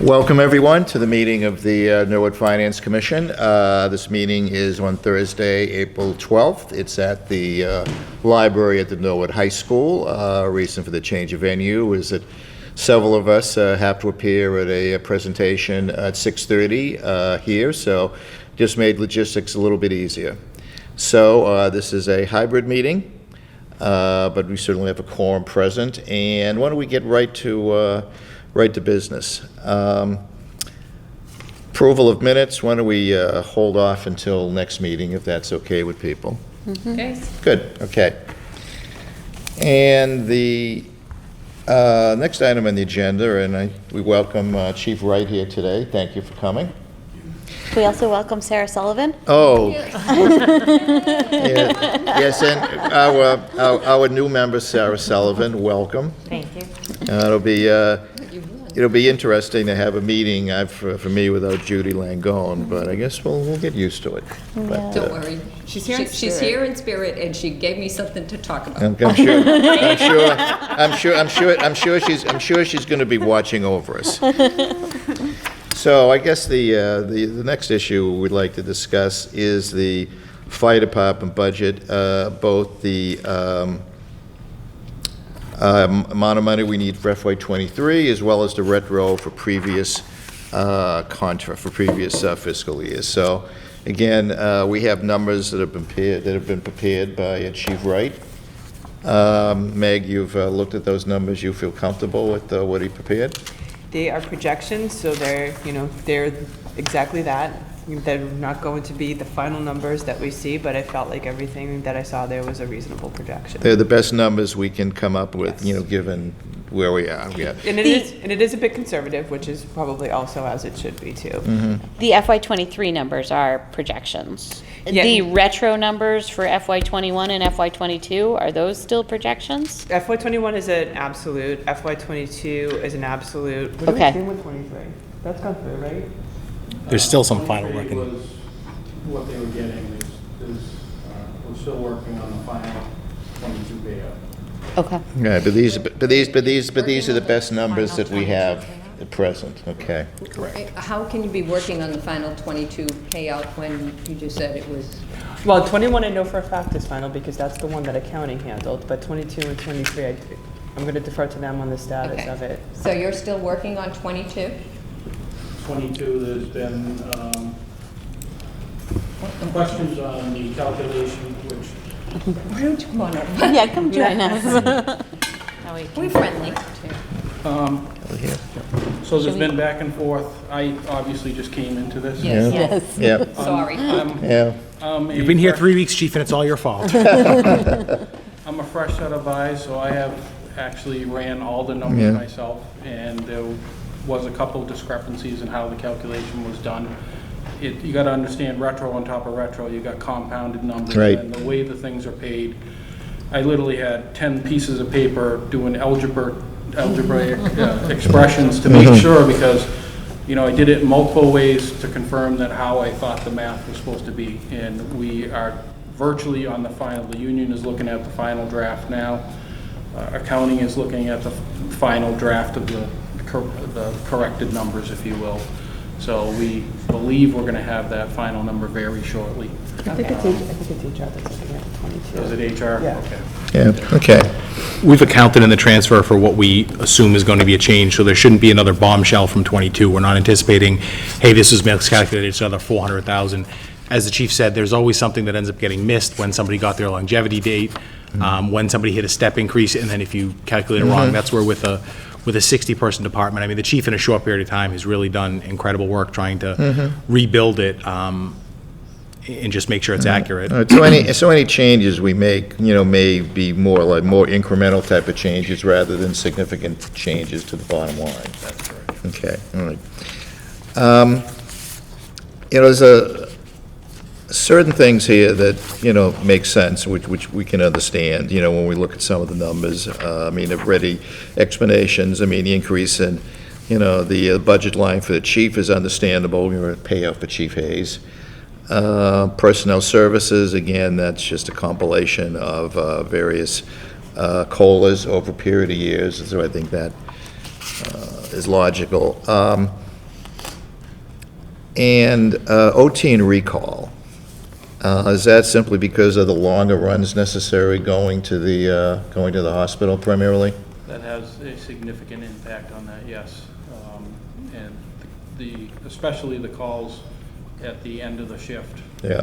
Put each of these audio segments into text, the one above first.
Welcome, everyone, to the meeting of the Norwood Finance Commission. This meeting is on Thursday, April 12th. It's at the library at the Norwood High School. Reason for the change of venue is that several of us have to appear at a presentation at 6:30 here, so just made logistics a little bit easier. So this is a hybrid meeting, but we certainly have a quorum present. And why don't we get right to business. Approval of minutes, why don't we hold off until next meeting, if that's okay with people? Okay. Good, okay. And the next item on the agenda, and we welcome Chief Wright here today. Thank you for coming. We also welcome Sarah Sullivan. Oh. Yes, and our new member, Sarah Sullivan, welcome. Thank you. It'll be interesting to have a meeting for me without Judy Langone, but I guess we'll get used to it. But, Don't worry. She's here in spirit, and she gave me something to talk about. I'm sure she's going to be watching over us. So I guess the next issue we'd like to discuss is the fire department budget, both the amount of money we need for FY23, as well as the retro for previous fiscal years. So again, we have numbers that have been prepared by Chief Wright. Meg, you've looked at those numbers. You feel comfortable with what he prepared? They are projections, so they're exactly that. They're not going to be the final numbers that we see, but I felt like everything that I saw there was a reasonable projection. They're the best numbers we can come up with, Yes. given where we are. Yeah. And it is a bit conservative, which is probably also as it should be too. Mm-hmm. The FY23 numbers are projections. Yeah. The retro numbers for FY21 and FY22, are those still projections? FY21 is an absolute. FY22 is an absolute. What Okay. do we do with 23? That's gone through, right? There's still some final 23 working. was what they were getting. We're still working on the final 22 payout. Okay. Yeah, but these are the best numbers that we have at present. Okay. How can you be working on the final 22 payout when you just said it was? Well, 21 I know for a fact is final because that's the one that accounting handled, but 22 and 23, I'm going to defer to them on the status Okay. of it. So you're still working on 22? 22, there's been questions on the calculation, which Why don't you come on up? Yeah, come join us. We're friendly. so there's been back and forth. I obviously just came into this. Yes. Yes. Yeah. Sorry. Yeah. You've been here 3 weeks, Chief, and it's all your fault. I'm a fresh set of eyes, so I have actually ran all the numbers Yeah. myself, and there was a couple of discrepancies in how the calculation was done. You got to understand retro on top of retro, you got compounded numbers, Right. and the way the things are paid. I literally had 10 pieces of paper doing algebraic expressions to make sure, because I did it in multiple ways to confirm that how I thought the math was supposed to be, and we are virtually on the final. The union is looking at the final draft now. Accounting is looking at the final draft of the corrected numbers, if you will. So we believe we're going to have that final number very shortly. I think it's HR that's looking at 22. Is it HR? Yeah. Okay. Yeah. Okay. We've accounted in the transfer for what we assume is going to be a change, so there shouldn't be another bombshell from 22. We're not anticipating, hey, this is miscalculated, it's another 400,000. As the chief said, there's always something that ends up getting missed when somebody got their longevity date, when somebody hit a step increase, and then if you calculate it wrong, that's where with a 60-person department, I mean, the chief in a short period of time has really done incredible work trying to rebuild it and just make sure it's accurate. So any changes we make, may be more incremental type of changes rather than significant changes to the bottom line. That's correct. Okay, all right. There's certain things here that, make sense, which we can understand, when we look at some of the numbers. I've read the explanations. The increase in, the budget line for the chief is understandable. We were at payout for Chief Hayes. Personnel services, again, that's just a compilation of various COLAs over a period of years, so I think that is logical. And OT and recall, is that simply because of the longer runs necessary going to the hospital primarily? That has a significant impact on that, yes. And especially the calls at the end of the shift. Yeah,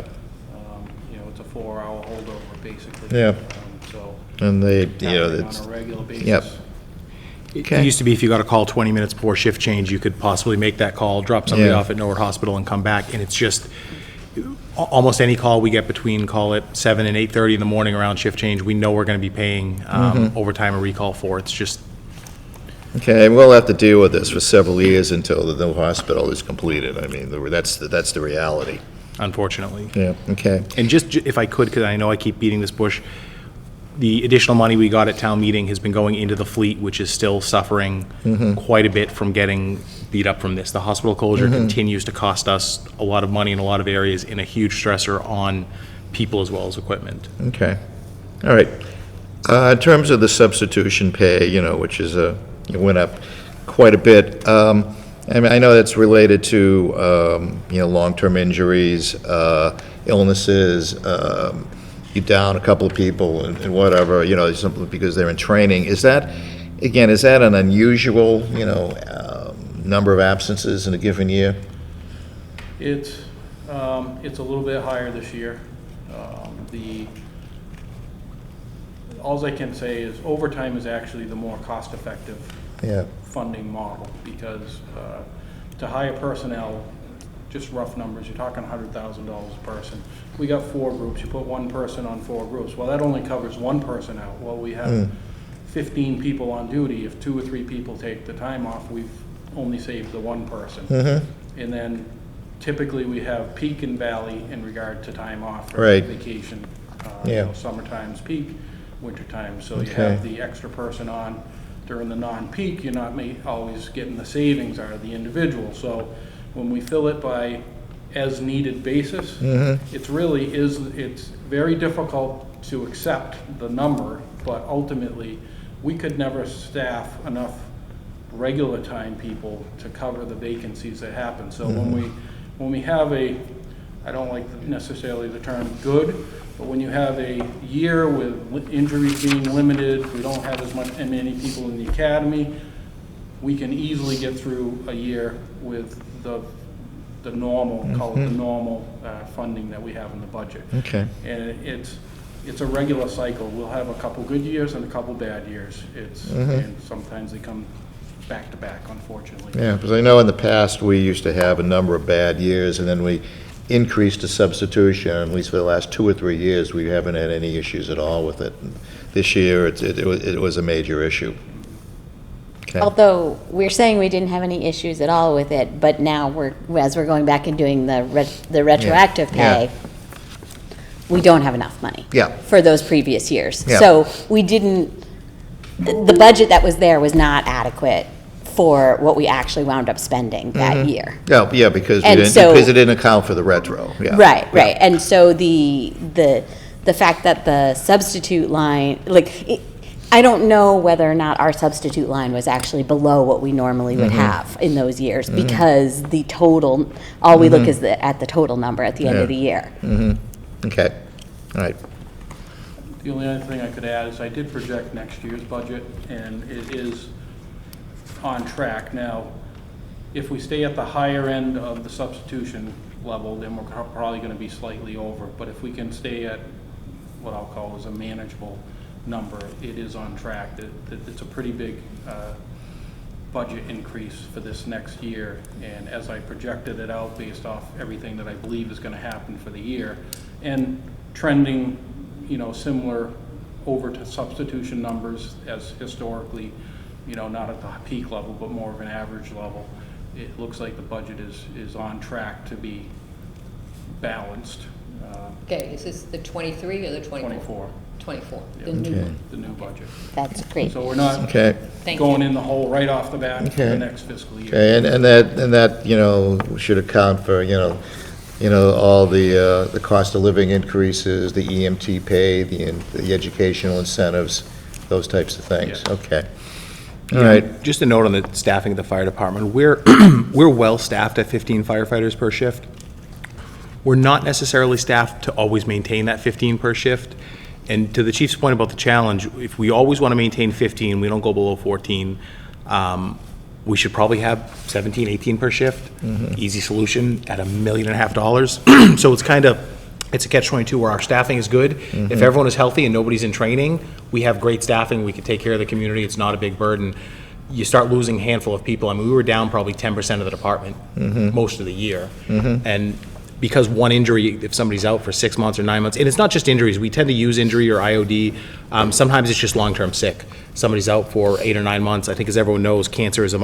It's a 4-hour holdover, basically. Yeah. So, and they, happening it's, on a regular basis. Yep. It Okay. used to be if you got a call 20 minutes before shift change, you could possibly make that call, drop somebody Yeah. off at Norwood Hospital and come back, and it's just, almost any call we get between, call it 7 and 8:30 in the morning around shift change, we know we're going to be paying overtime or recall for. It's just, okay, we'll have to deal with this for several years until the new hospital is completed. I mean, that's the reality. unfortunately. Yeah, okay. And just, if I could, because I know I keep beating this bush, the additional money we got at town meeting has been going into the fleet, which is still suffering quite a bit from getting beat up from this. The hospital closure continues to cost us a lot of money in a lot of areas, and a huge stressor on people as well as equipment. Okay, all right. In terms of the substitution pay, which is it went up quite a bit. I mean, I know that's related to, long-term injuries, illnesses, you down a couple of people and whatever, simply because they're in training. Is that an unusual, number of absences in a given year? It's a little bit higher this year. Alls I can say is overtime is actually the more cost-effective Yeah, funding model, because to hire personnel, just rough numbers, you're talking $100,000 a person. We got 4 groups, you put one person on 4 groups. Well, that only covers one person out. Well, we have 15 people on duty. If 2 or 3 people take the time off, we've only saved the one person. And then typically we have peak and valley in regard to time off or Right. vacation. Yeah. Summertime's peak, wintertime. So you Okay. have the extra person on during the non-peak, you're not always getting the savings out of the individual. So when we fill it by as-needed basis, it's very difficult to accept the number, but ultimately, we could never staff enough regular time people to cover the vacancies that happen. So when we have I don't like necessarily the term good, but when you have a year with injuries being limited, we don't have many people in the academy, we can easily get through a year with the normal, call it the normal funding that we have in the budget. okay. And it's a regular cycle. We'll have a couple good years and a couple bad years. And sometimes they come back to back, unfortunately. Yeah, because I know in the past, we used to have a number of bad years, and then we increased the substitution. At least for the last 2 or 3 years, we haven't had any issues at all with it. And this year, it was a major issue. Okay. Although, we're saying we didn't have any issues at all with it, but now as we're going back and doing the retroactive Yeah. pay, we don't have enough money. Yeah. For those previous years. Yeah. So the budget that was there was not adequate for what we actually wound up spending that year. Yeah, because And so- it didn't account for the retro, yeah. Right, Yeah. right. And so the fact that the substitute line, I don't know whether or not our substitute line was actually below what we normally would have in those years, because the total, all we look is at the total number at the end of the year. Okay, all right. The only other thing I could add is I did project next year's budget, and it is on track. Now, if we stay at the higher end of the substitution level, then we're probably going to be slightly over. But if we can stay at what I'll call is a manageable number, it is on track. It's a pretty big budget increase for this next year. And as I projected it out based off everything that I believe is going to happen for the year, and trending, similar over to substitution numbers as historically, not at the peak level, but more of an average level, it looks like the budget is on track to be balanced. Okay, is this the 23 or the 24? 24, 24, Yeah. the new Okay. one. the new budget. That's great. So we're not Okay, Thank you. going in the hole right off the bat for Okay. the next fiscal year. okay, and that, should account for, all the cost of living increases, the EMT pay, the educational incentives, those types of things. Yeah. Okay. All right. Just a note on the staffing of the fire department. We're, we're well-staffed at 15 firefighters per shift. We're not necessarily staffed to always maintain that 15 per shift. And to the chief's point about the challenge, if we always want to maintain 15, we don't go below 14, we should probably have 17, 18 per shift. Easy solution at $1.5 million. So it's kind of, it's a catch-22 where our staffing is good. If everyone is healthy and nobody's in training, we have great staffing, we can take care of the community, it's not a big burden. You start losing a handful of people. I mean, we were down probably 10% of the department most of the year. And because one injury, if somebody's out for 6 months or 9 months, and it's not just injuries, we tend to use injury or IOD. Sometimes it's just long-term sick. Somebody's out for 8 or 9 months. I think as everyone knows, cancer is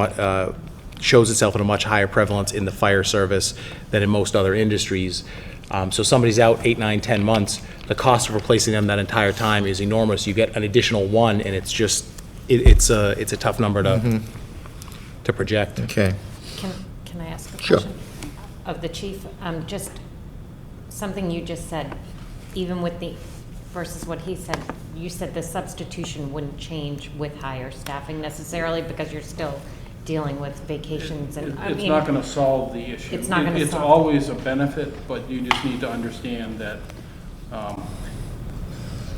shows itself at a much higher prevalence in the fire service than in most other industries. So somebody's out 8, 9, 10 months, the cost of replacing them that entire time is enormous. You get an additional one, and it's just, it's a tough number to project. Okay. Can I ask a Sure. question? Of the chief, just something you just said, even with the, versus what he said, you said the substitution wouldn't change with higher staffing necessarily because you're still dealing with vacations and, I It's mean. not gonna solve the issue. It's not gonna It's solve- always a benefit, but you just need to understand that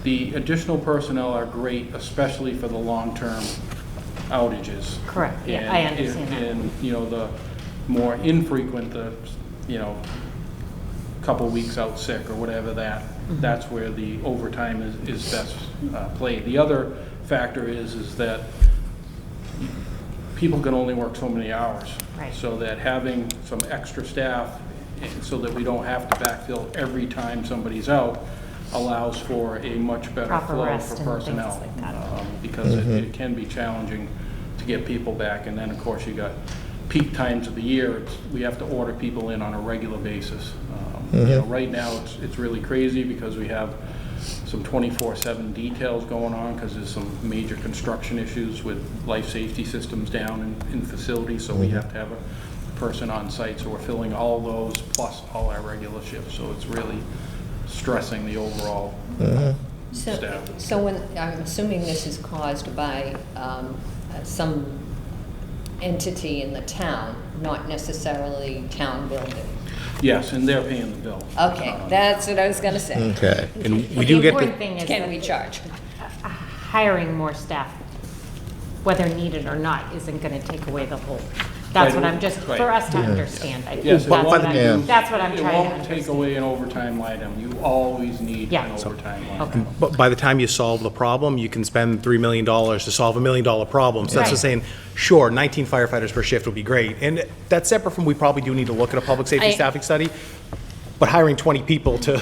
the additional personnel are great, especially for the long-term outages. Correct, yeah, I understand that. And, you know, the more infrequent, the, you know, couple weeks out sick or whatever that's where the overtime is best played. The other factor is that people can only work so many hours. Right. So that having some extra staff, so that we don't have to backfill every time somebody's out, allows for a much better Proper flow rest for and things personnel. like that. Because it can be challenging to get people back. And then, of course, you got peak times of the year, we have to order people in on a regular basis. You know, right now, it's really crazy because we have some 24/7 details going on because there's some major construction issues with life safety systems down in facilities, so we have to have a person on site, so we're filling all those plus all our regular shifts, so it's really stressing the overall staff. So when, I'm assuming this is caused by some entity in the town, not necessarily town building. Yes, and they're paying the bill. Okay, that's what I was gonna say. Okay. And we But do the get important the, thing is Can that we charge? hiring more staff, whether needed or not, isn't gonna take away the whole. That's what I'm just, Right. for us to understand, I think. Yes, That's it what won't- I'm, that's what I'm It trying to won't take understand. away an overtime item. You always need Yeah. an overtime line Okay. item. but by the time you solve the problem, you can spend $3 million to solve $1 million problem. So that's just Right. saying, sure, 19 firefighters per shift would be great. And that's separate from, we probably do need to look at a public safety I- staffing study. But hiring 20 people to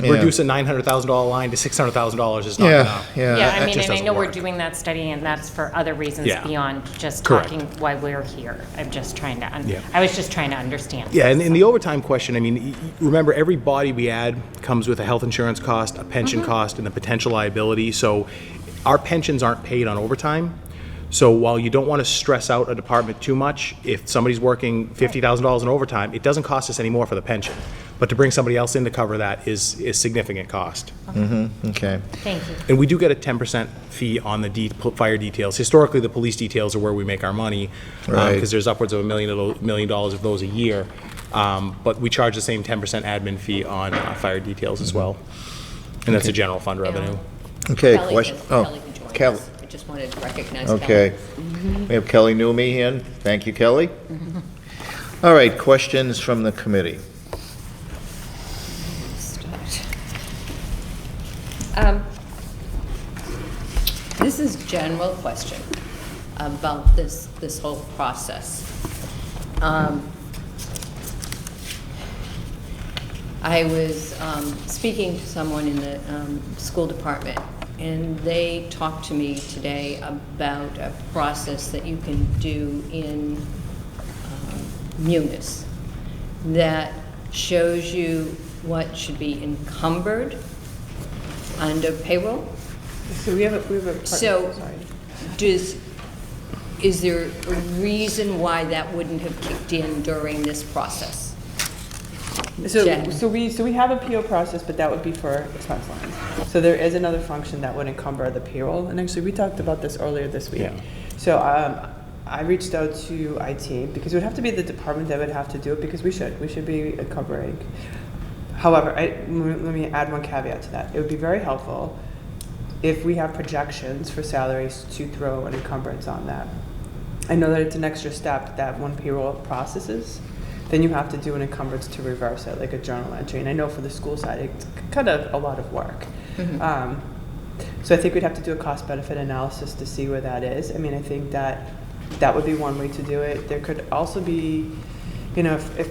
Yeah. reduce a $900,000 line to $600,000 is not Yeah, enough. yeah. Yeah, that I mean, just and I doesn't know we're work. doing that study, and that's for other reasons Yeah. beyond just Correct. talking why we're here. I'm just trying to, Yeah. I was just trying to understand. Yeah, and in the overtime question, I mean, remember, every body we add comes with a health insurance cost, a pension cost, and a potential liability. So our pensions aren't paid on overtime. So while you don't want to stress out a department too much, if somebody's working $50,000 in overtime, it doesn't cost us any more for the pension. But to bring somebody else in to cover that is significant cost. Okay. Thank you. And we do get a 10% fee on the fire details. Historically, the police details are where we make our money, Right. because there's upwards of $1 million of those a year. But we charge the same 10% admin fee on fire details as well. And that's a general fund revenue. Okay, Kelly question. can join Kelly. us. I just wanted to recognize Kelly. Okay. We have Kelly Newmy here. Thank you, Kelly. All right, questions from the committee. This is general question about this whole process. I was speaking to someone in the school department, and they talked to me today about a process that you can do in Munis that shows you what should be encumbered under payroll. So we have a. So, sorry. is there a reason why that wouldn't have kicked in during this process? Jen. So we have a PO process, but that would be for expense lines. So there is another function that would encumber the payroll, and actually, we talked about this earlier this week. So, I reached out to IT, because it would have to be the department that would have to do it, because we should be covering. However, let me add one caveat to that. It would be very helpful if we have projections for salaries to throw an encumbrance on that. I know that it's an extra step that when payroll processes, then you have to do an encumbrance to reverse it, like a journal entry. And I know for the school side, it's kind of a lot of work. So I think we'd have to do a cost-benefit analysis to see where that is. I mean, I think that would be one way to do it. There could also be, if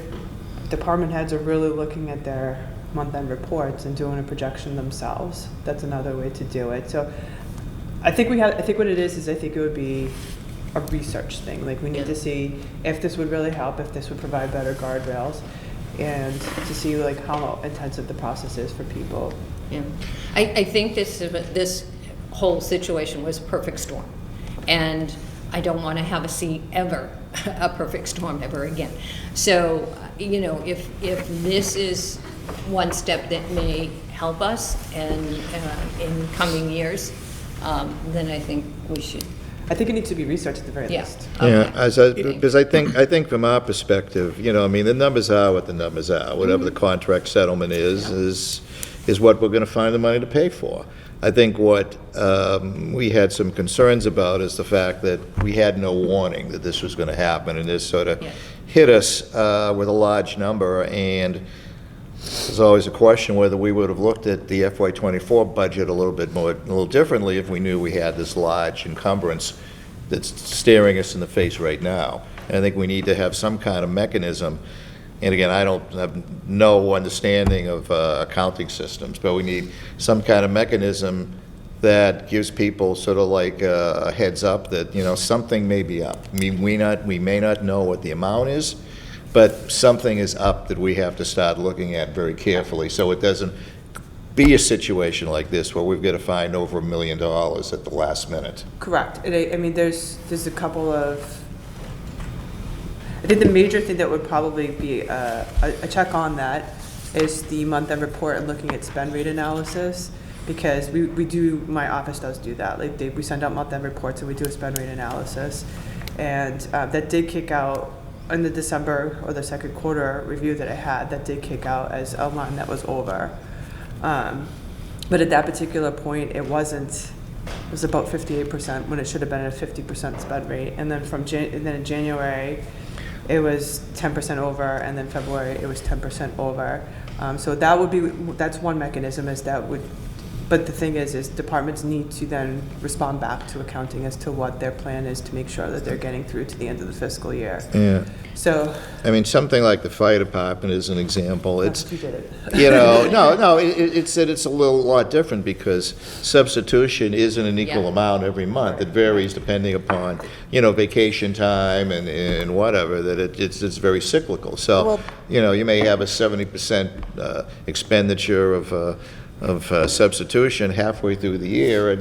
department heads are really looking at their month-end reports and doing a projection themselves, that's another way to do it. So I think what it is I think it would be a research thing. Like, we need to see if this would really help, if this would provide better guardrails, and to see like how intensive the process is for people. Yeah. I think this whole situation was a perfect storm. And I don't want to see ever a perfect storm ever again. So, if this is one step that may help us and in coming years, then I think we should. I think it needs to be researched at the very least. Yeah, because I think from our perspective, the numbers are what the numbers are. Whatever the contract settlement is what we're going to find the money to pay for. I think what we had some concerns about is the fact that we had no warning that this was going to happen, and this sort of hit us with a large number, and there's always a question whether we would have looked at the FY24 budget a little differently if we knew we had this large encumbrance that's staring us in the face right now. And I think we need to have some kind of mechanism. And again, I don't have no understanding of accounting systems, but we need some kind of mechanism that gives people sort of like a heads up that, something may be up. I mean, we may not know what the amount is, but something is up that we have to start looking at very carefully, so it doesn't be a situation like this where we've got to find over $1 million at the last minute. Correct. And I mean, there's a couple of. I think the major thing that would probably be a check on that is the month-end report and looking at spend rate analysis, because my office does do that. Like, we send out month-end reports and we do a spend rate analysis, and that did kick out in the December or the second quarter review that I had. That did kick out as a line that was over, but at that particular point, it wasn't. It was about 58% when it should have been at a 50% spend rate, and then in January, it was 10% over, and then February it was 10% over. So that's one mechanism, but the thing is departments need to then respond back to accounting as to what their plan is to make sure that they're getting through to the end of the fiscal year. Yeah. So. I mean, something like the fire department is an example. It's, You did it. it's a lot different because substitution isn't an equal amount every month. It varies depending upon, vacation time and whatever, that it's very cyclical. So, you may have a 70% expenditure of substitution halfway through the year, and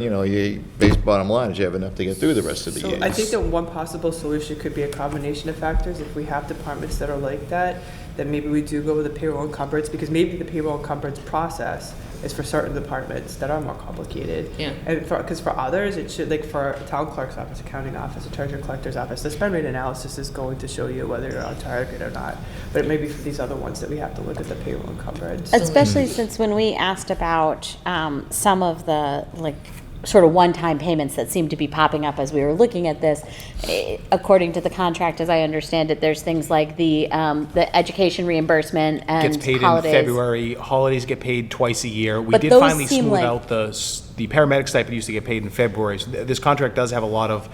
base bottom line is you have enough to get through the rest of the year. I think that one possible solution could be a combination of factors. If we have departments that are like that, then maybe we do go with a payroll encumbrance, because maybe the payroll encumbrance process is for certain departments that are more complicated. Yeah. And because for others, it should, like for a town clerk's office, accounting office, a treasurer collector's office, the spend rate analysis is going to show you whether you're on target or not. But it may be for these other ones that we have to look at the payroll encumbrance. Especially since when we asked about some of the sort of one-time payments that seem to be popping up as we were looking at this, according to the contract, as I understand it, there's things like the education reimbursement and Gets paid holidays. in February. Holidays get paid twice a year. We But did those finally seem smooth like- out the paramedic stipend used to get paid in February. So this contract does have a lot of.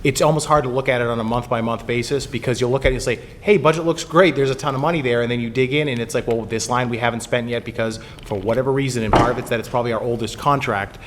It's almost hard to look at it on a month-by-month basis, because you'll look at it and say, hey, budget looks great, there's a ton of money there, and then you dig in and it's like, well, this line we haven't spent yet because for whatever reason, and part of it's that it's probably our oldest contract,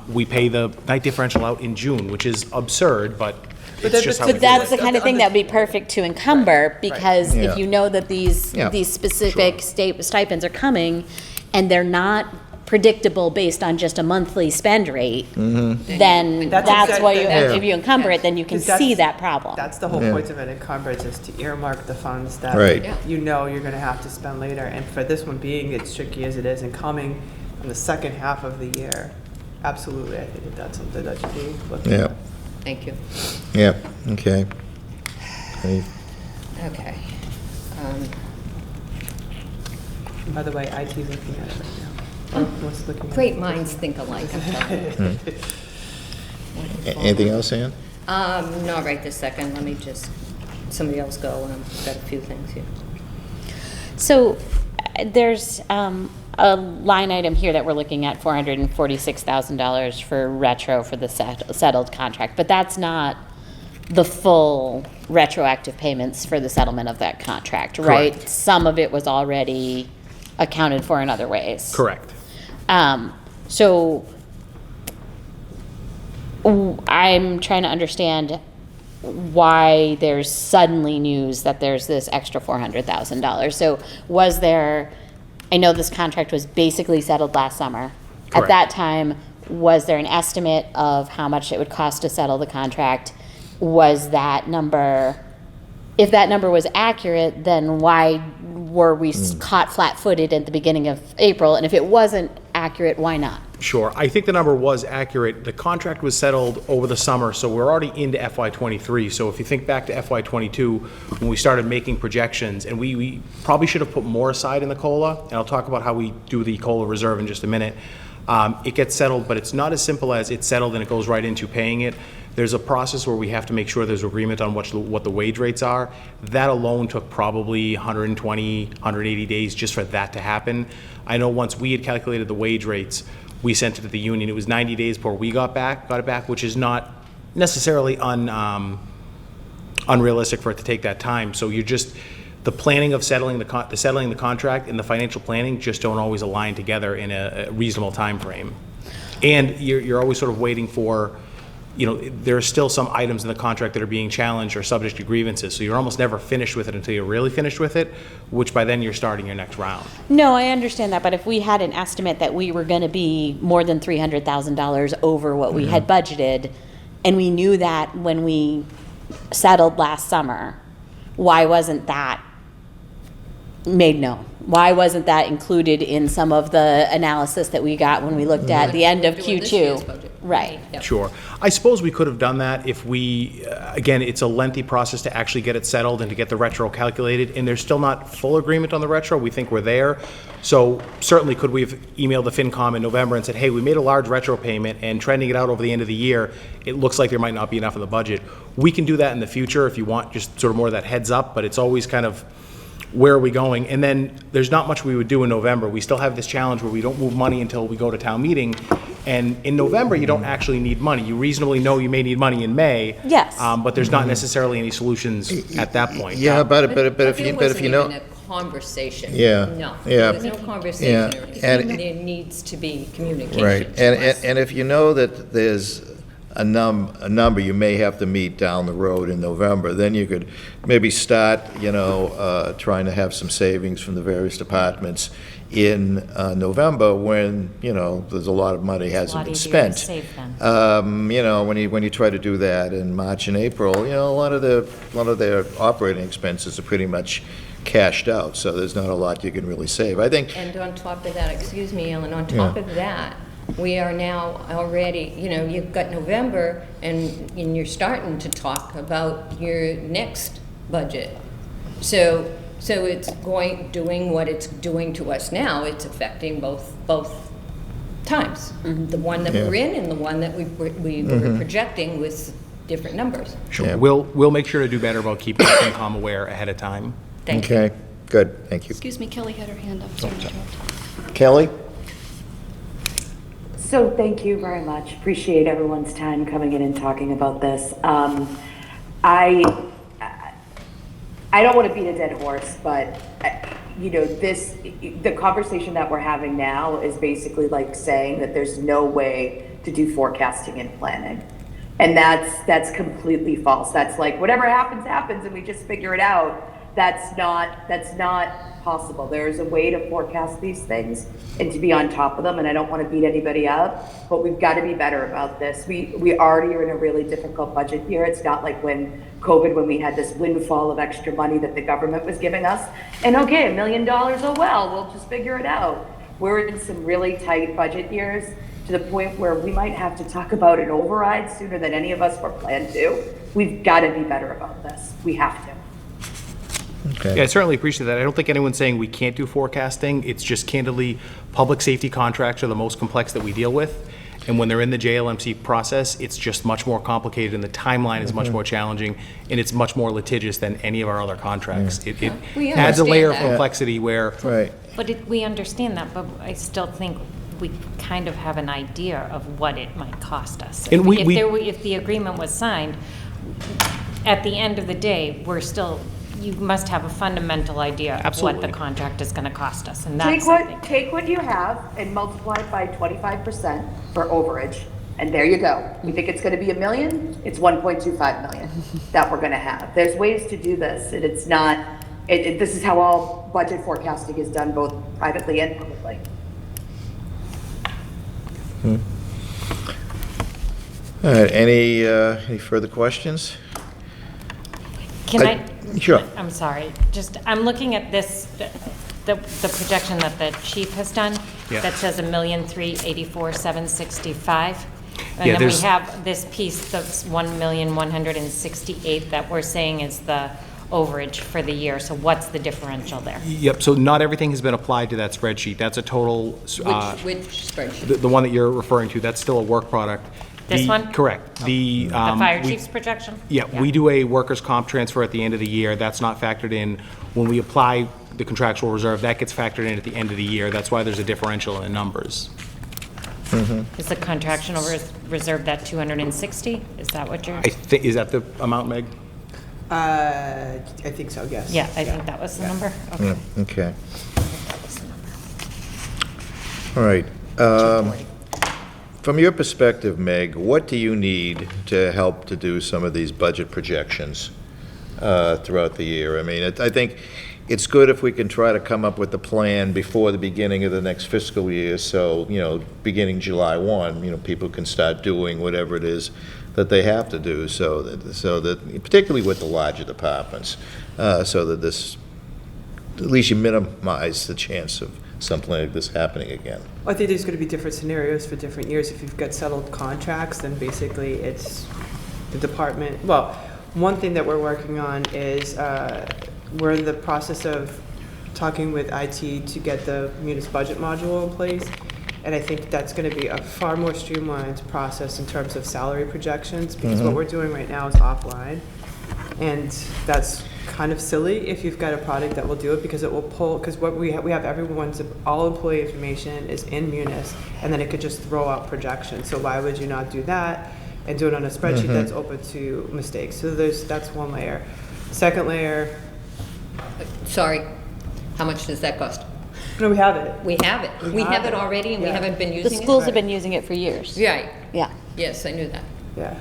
we pay the night differential out in June, which is absurd, but it's just how we But do that's it. the kind of thing that would be perfect to encumber, because Yeah. if you know that these Yeah. specific stipends are coming, and they're not predictable based on just a monthly spend rate, then That's that's what you, exact- if you encumber it, then you can 'Cause see that's- that problem. That's the whole Yeah. point of an encumbrance, is to earmark the funds that Right. Yeah. you know you're gonna have to spend later. And for this one being as tricky as it is and coming in the second half of the year, absolutely, I think that that's something that should be looked at. Yeah, Thank you. yeah, okay. Any- Okay. By the way, IT's looking at it right now. Or what's looking at it? Great minds think alike, I'm telling you. Anything else, Ann? Not right this second, let me just, somebody else go, and I've got a few things here. So there's a line item here that we're looking at, $446,000 for retro for the settled contract, but that's not the full retroactive payments for the settlement of that contract, right? Correct. Some of it was already accounted for in other ways. Correct. So I'm trying to understand why there's suddenly news that there's this extra $400,000. So was there, I know this contract was basically settled last summer. At Correct. that time, was there an estimate of how much it would cost to settle the contract? Was that number, if that number was accurate, then why were we caught flat-footed at the beginning of April? And if it wasn't accurate, why not? Sure. I think the number was accurate. The contract was settled over the summer, so we're already into FY '23. So if you think back to FY '22, when we started making projections, and we probably should have put more aside in the COLA, and I'll talk about how we do the COLA reserve in just a minute. It gets settled, but it's not as simple as it's settled and it goes right into paying it. There's a process where we have to make sure there's agreement on what the wage rates are. That alone took probably 120, 180 days just for that to happen. I know once we had calculated the wage rates, we sent it to the union. It was 90 days before we got it back, which is not necessarily unrealistic for it to take that time. So you're just, the planning of settling the contract and the financial planning just don't always align together in a reasonable time frame. And you're always sort of waiting for, there are still some items in the contract that are being challenged or subject to grievances, so you're almost never finished with it until you're really finished with it, which by then you're starting your next round. No, I understand that, but if we had an estimate that we were going to be more than $300,000 over what we had budgeted, and we knew that when we settled last summer, why wasn't that made known? Why wasn't that included in some of the analysis that we got when we looked at the end of Doing this year's Q2? budget. Right. Yep. Sure. I suppose we could have done that if we, again, it's a lengthy process to actually get it settled and to get the retro calculated, and there's still not full agreement on the retro. We think we're there. So certainly could we have emailed the FinCom in November and said, hey, we made a large retro payment, and trending it out over the end of the year, it looks like there might not be enough in the budget. We can do that in the future if you want, just sort of more of that heads up, but it's always kind of, where are we going? And then there's not much we would do in November. We still have this challenge where we don't move money until we go to town meeting. And in November, you don't actually need money. You reasonably know you may need money in May. Yes. But there's not necessarily any solutions at that point. Yeah, but if There you wasn't know. even a conversation. Yeah, No. yeah. There was no conversation Yeah, or anything. and- There needs to be communication. Right, to us. and if you know that there's a number you may have to meet down the road in November, then you could maybe start, trying to have some savings from the various departments in November when, there's a lot of money hasn't lot been easier to spent. save then. When you try to do that in March and April, a lot of their operating expenses are pretty much cashed out, so there's not a lot you can really save. I think, And on top of that, excuse me, Ellen, on top Yeah. of that, we are now already, you've got November, and you're starting to talk about your next budget. So it's doing what it's doing to us now, it's affecting both times. The one that we're Yeah. in and the one that we were projecting with different numbers. Sure. Yeah. We'll make sure to do better about keeping the FinCom aware ahead of time. Thank you. okay, good, thank you. Excuse me, Kelly had her hand up. Sorry to interrupt. Kelly? So thank you very much. Appreciate everyone's time coming in and talking about this. I don't want to beat a dead horse, but the conversation that we're having now is basically like saying that there's no way to do forecasting and planning. And that's completely false. That's like whatever happens, happens, and we just figure it out. that's not possible. There is a way to forecast these things and to be on top of them, and I don't want to beat anybody up, but we've got to be better about this. We already are in a really difficult budget year. It's not like when COVID, when we had this windfall of extra money that the government was giving us, and okay, $1 million, oh well, we'll just figure it out. We're in some really tight budget years, to the point where we might have to talk about an override sooner than any of us were planned to. We've got to be better about this. We have to. Yeah, I certainly appreciate that. I don't think anyone's saying we can't do forecasting. It's just candidly, public safety contracts are the most complex that we deal with. And when they're in the JLMC process, it's just much more complicated, and the timeline is much more challenging, and it's much more litigious than any of our other contracts. It We adds a layer of understand that. complexity where, Right. But we understand that, but I still think we kind of have an idea of what it might cost us. And If the agreement was signed, at the end of the day, you must have a fundamental idea of what Absolutely. the contract is gonna cost us, and that's, I think. Take what you have and multiply it by 25% for overage, and there you go. We think it's gonna be $1 million, it's 1.25 million that we're gonna have. There's ways to do this, and it's not, this is how all budget forecasting is done, both privately and publicly. All right, any further questions? Can I? Sure. I'm sorry, I'm looking at this, the projection that the chief has done, Yeah. that says $1,384,765. Yeah, And then we there's- have this piece that's $1,168 that we're saying is the overage for the year, so what's the differential there? yep, so not everything has been applied to that spreadsheet. That's a total, Which spreadsheet? the one that you're referring to, that's still a work product. This one? Correct. The The fire we- chief's projection? Yeah, we do a workers' comp transfer at the end of the year. That's not factored in. When we apply the contractual reserve, that gets factored in at the end of the year. That's why there's a differential in the numbers. Is the contractual reserve that 260? Is that what you're? I think, is that the amount, Meg? I think so, yes. Yeah, I think that was the number. Okay. Okay. All right. From your perspective, Meg, what do you need to help to do some of these budget projections throughout the year? I mean, I think it's good if we can try to come up with a plan before the beginning of the next fiscal year, so, beginning July 1, people can start doing whatever it is that they have to do, so that particularly with the larger departments, so that this, at least you minimize the chance of something like this happening again. I think there's going to be different scenarios for different years. If you've got settled contracts, then basically it's the department. Well, one thing that we're working on is we're in the process of talking with IT to get the munis budget module in place. And I think that's going to be a far more streamlined process in terms of salary projections, because what we're doing right now is offline. And that's kind of silly if you've got a product that will do it, because it will pull, because what we have everyone's, all employee information is in Munis, and then it could just throw out projections. So why would you not do that and do it on a spreadsheet that's open to mistakes? So that's one layer. Second layer, Sorry, how much does that cost? no, we have it. We have it. We have it already, and we Yeah. haven't been The using it? schools have been using it for years. Right. Yeah, Yes, I knew that. Yeah,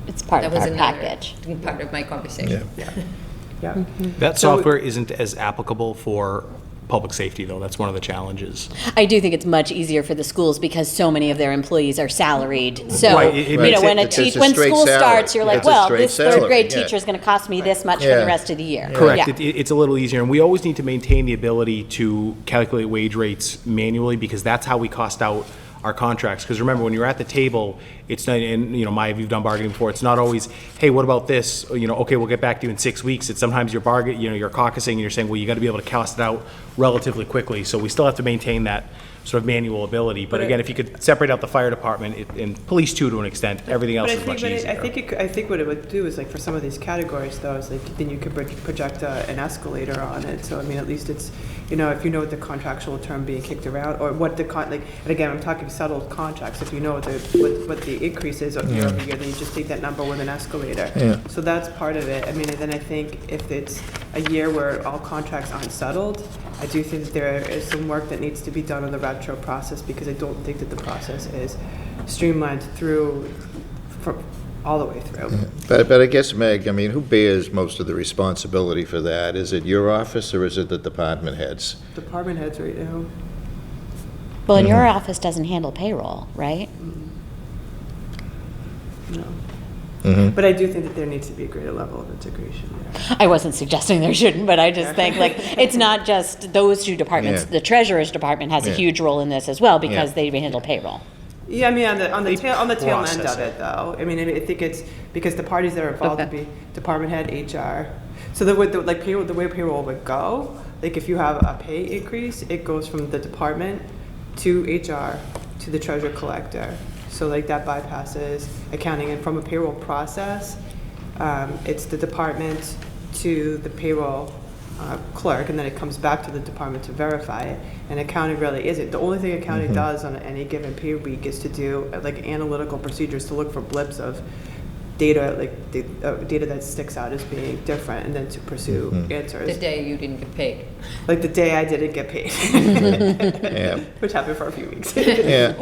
it's part That of was our another package. part of my conversation. yeah. That So- software isn't as applicable for public safety, though. That's one of the challenges. I do think it's much easier for the schools because so many of their employees are salaried. So, Right, it you makes know, when it's a when straight school salary. starts, you're like, It's a well, straight this third salary, grade yeah. teacher is going to cost me this much for Yeah. the rest of the year. Correct. Yeah. It's a little easier, and we always need to maintain the ability to calculate wage rates manually, because that's how we cost out our contracts. Because remember, when you're at the table, it's not, and, Maya, you've done bargaining before, it's not always, hey, what about this? Or, okay, we'll get back to you in 6 weeks. It's sometimes you're you're caucusing, and you're saying, well, you got to be able to cost it out relatively quickly. So we still have to maintain that sort of manual ability. But again, if you could separate out the fire department, and police too, to an extent, everything else is much easier. I think what it would do is, like, for some of these categories, though, is like, then you could project an escalator on it. So, I mean, at least it's, if you know what the contractual term being kicked around, or what the and again, I'm talking settled contracts. If you know what the increase is year over year, then you just take that number with an escalator. Yeah. So that's part of it. I mean, and then I think if it's a year where all contracts aren't settled, I do think that there is some work that needs to be done on the retro process, because I don't think that the process is streamlined through for all the way through. But I guess, Meg, I mean, who bears most of the responsibility for that? Is it your office or is it the department heads? Department heads right now. Well, and your office doesn't handle payroll, right? No. Mm-hmm. But I do think that there needs to be a greater level of integration there. I wasn't suggesting there shouldn't, but I just think like, it's not just those two departments. Yeah. The treasurer's department has a Yeah. huge role in this as well because Yeah. they handle payroll. Yeah, I mean, on the tail end process of it, though. I mean, I think it's because the parties that are involved would be department head, HR. So the way payroll would go, like if you have a pay increase, it goes from the department to HR to the treasurer collector. So like that bypasses accounting, and from a payroll process, it's the department to the payroll clerk, and then it comes back to the department to verify it. And accounting really isn't. The only thing accounting does on any given pay week is to do like analytical procedures to look for blips of data, like data that sticks out as being different, and then to pursue answers. The day you didn't get paid. Like the day I didn't get paid, Yeah. which happened for a few weeks. Yeah,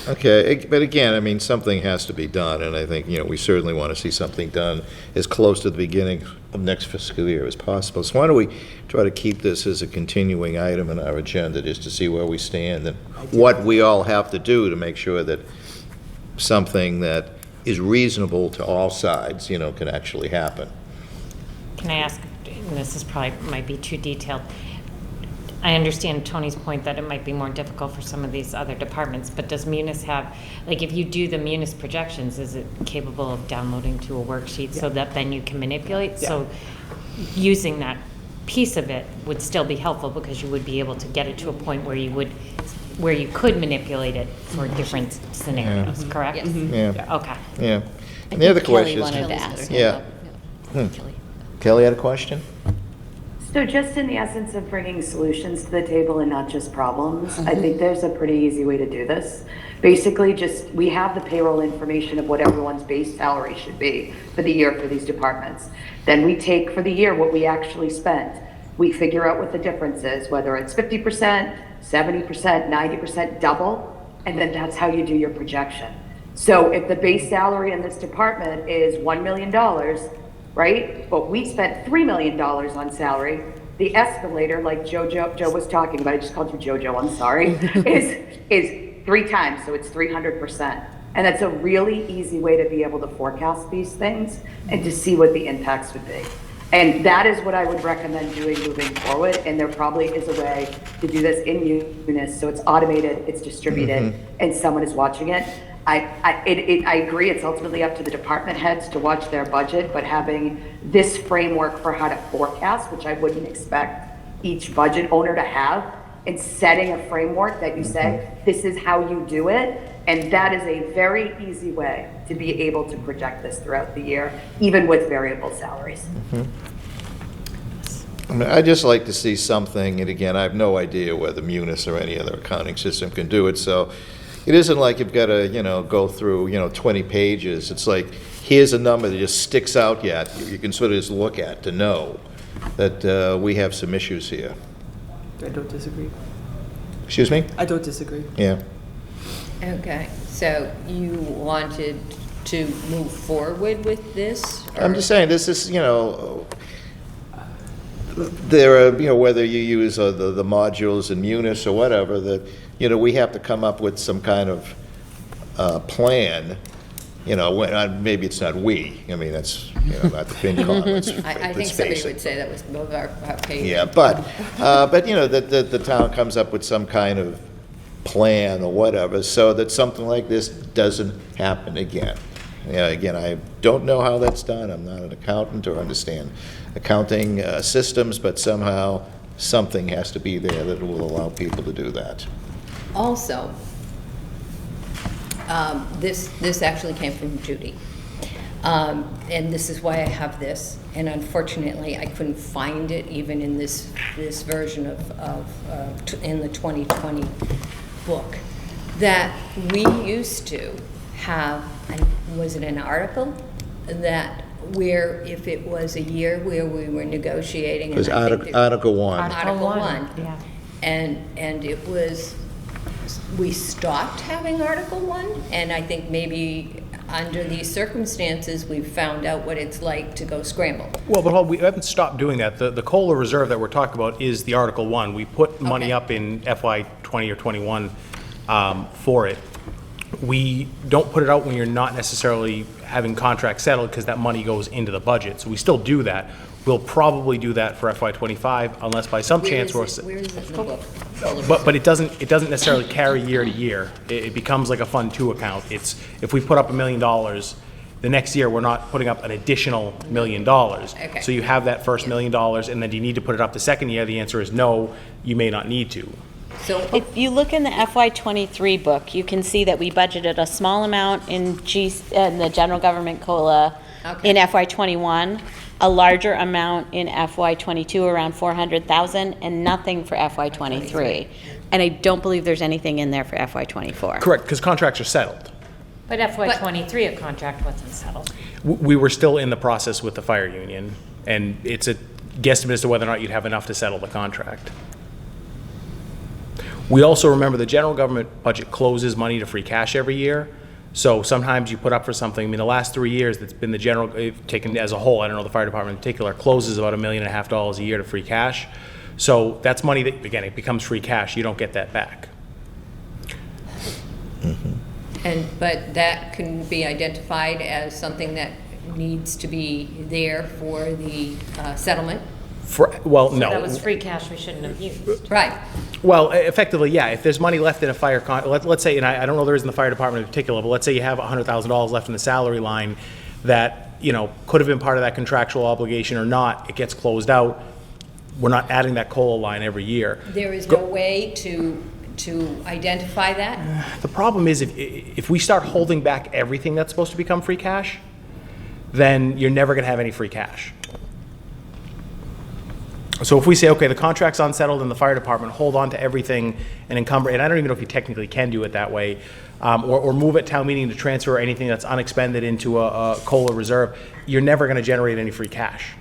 okay, but again, I mean, something has to be done, and I think, we certainly want to see something done as close to the beginning of next fiscal year as possible. So why don't we try to keep this as a continuing item in our agenda, just to see where we stand and what we all have to do to make sure that something that is reasonable to all sides, can actually happen. Can I ask, and this is probably, might be too detailed. I understand Tony's point that it might be more difficult for some of these other departments, but does Munis have, like if you do the Munis projections, is it capable of downloading to a worksheet so that then you can manipulate? Yeah. So using that piece of it would still be helpful because you would be able to get it to a point where you could manipulate it for different scenarios, correct? Yes. Yeah, Okay. yeah. I And the other think Kelly question wanted to is, ask. yeah. Kelly had a question? So just in the essence of bringing solutions to the table and not just problems, I think there's a pretty easy way to do this. Basically, we have the payroll information of what everyone's base salary should be for the year for these departments. Then we take for the year what we actually spent. We figure out what the difference is, whether it's 50%, 70%, 90%, double, and then that's how you do your projection. So if the base salary in this department is $1 million, right? But we spent $3 million on salary. The escalator, like Joe was talking about, I just called you JoJo, I'm sorry, is 3 times, so it's 300%. And that's a really easy way to be able to forecast these things and to see what the impacts would be. And that is what I would recommend doing moving forward. And there probably is a way to do this in Munis, so it's automated, it's distributed, and someone is watching it. I agree, it's ultimately up to the department heads to watch their budget, but having this framework for how to forecast, which I wouldn't expect each budget owner to have, and setting a framework that you say, this is how you do it, and that is a very easy way to be able to project this throughout the year, even with variable salaries. I mean, I'd just like to see something, and again, I have no idea whether Munis or any other accounting system can do it, so it isn't like you've got to, go through, 20 pages. It's like, here's a number that just sticks out yet, you can sort of just look at to know that we have some issues here. I don't disagree. Excuse me? I don't disagree. Yeah. Okay, so you wanted to move forward with this? I'm or- just saying, this is, there are, whether you use the modules in Munis or whatever, that, we have to come up with some kind of plan, maybe it's not we, I mean, that's, not the FinCom. it's I think it's somebody basic. would say that was above our pay. Yeah, but the town comes up with some kind of plan or whatever, so that something like this doesn't happen again. Again, I don't know how that's done, I'm not an accountant or understand accounting systems, but somehow something has to be there that will allow people to do that. Also, this actually came from Judy. And this is why I have this, and unfortunately, I couldn't find it even in this version in the 2020 book, that we used to have, was it an article, that where if it was a year where we were negotiating. It was and I think Article 1. Article 1. Yeah. And it was we stopped having Article 1, and I think maybe under these circumstances, we've found out what it's like to go scramble. Well, but we haven't stopped doing that. The COLA reserve that we're talking about is the Article 1. We put money Okay. up in FY '20 or '21 for it. We don't put it out when you're not necessarily having contracts settled, because that money goes into the budget. So we still do that. We'll probably do that for FY '25 unless by some chance we're... Where is it in the book? But it doesn't necessarily carry year to year. It becomes like a Fund 2 account. It's, if we put up $1 million, the next year, we're not putting up an additional $1 million. Okay. So you have that first $1 million, and then do you need to put it up the second year? The answer is no, you may not need to. So, If you look in the FY23 book, you can see that we budgeted a small amount in the general government COLA Okay. in FY21, a larger amount in FY22, around 400,000, and nothing for FY23. And I don't believe there's anything in there for FY24. Correct, because contracts are settled. But FY '23, a contract wasn't settled. We were still in the process with the fire union, and it's a guesstimate as to whether or not you'd have enough to settle the contract. We also remember the general government budget closes money to free cash every year. So sometimes you put up for something, I mean, the last 3 years, that's been the general, taken as a whole, I don't know, the fire department in particular, closes about $1.5 million a year to free cash. So that's money that, again, it becomes free cash, you don't get that back. but that can be identified as something that needs to be there for the settlement? Well, That no. was free cash we shouldn't have used. Right. Well, effectively, yeah, if there's money left in a fire, let's say, and I don't know there is in the fire department in particular, but let's say you have $100,000 left in the salary line that, you know, could have been part of that contractual obligation or not, it gets closed out, we're not adding that COLA line every year. There is no way to identify that? The problem is if we start holding back everything that's supposed to become free cash, then you're never gonna have any free cash. So if we say, okay, the contract's unsettled in the fire department, hold on to everything and encumber, and I don't even know if you technically can do it that way, or move at town meeting to transfer anything that's unexpended into a COLA reserve, you're never gonna generate any free cash.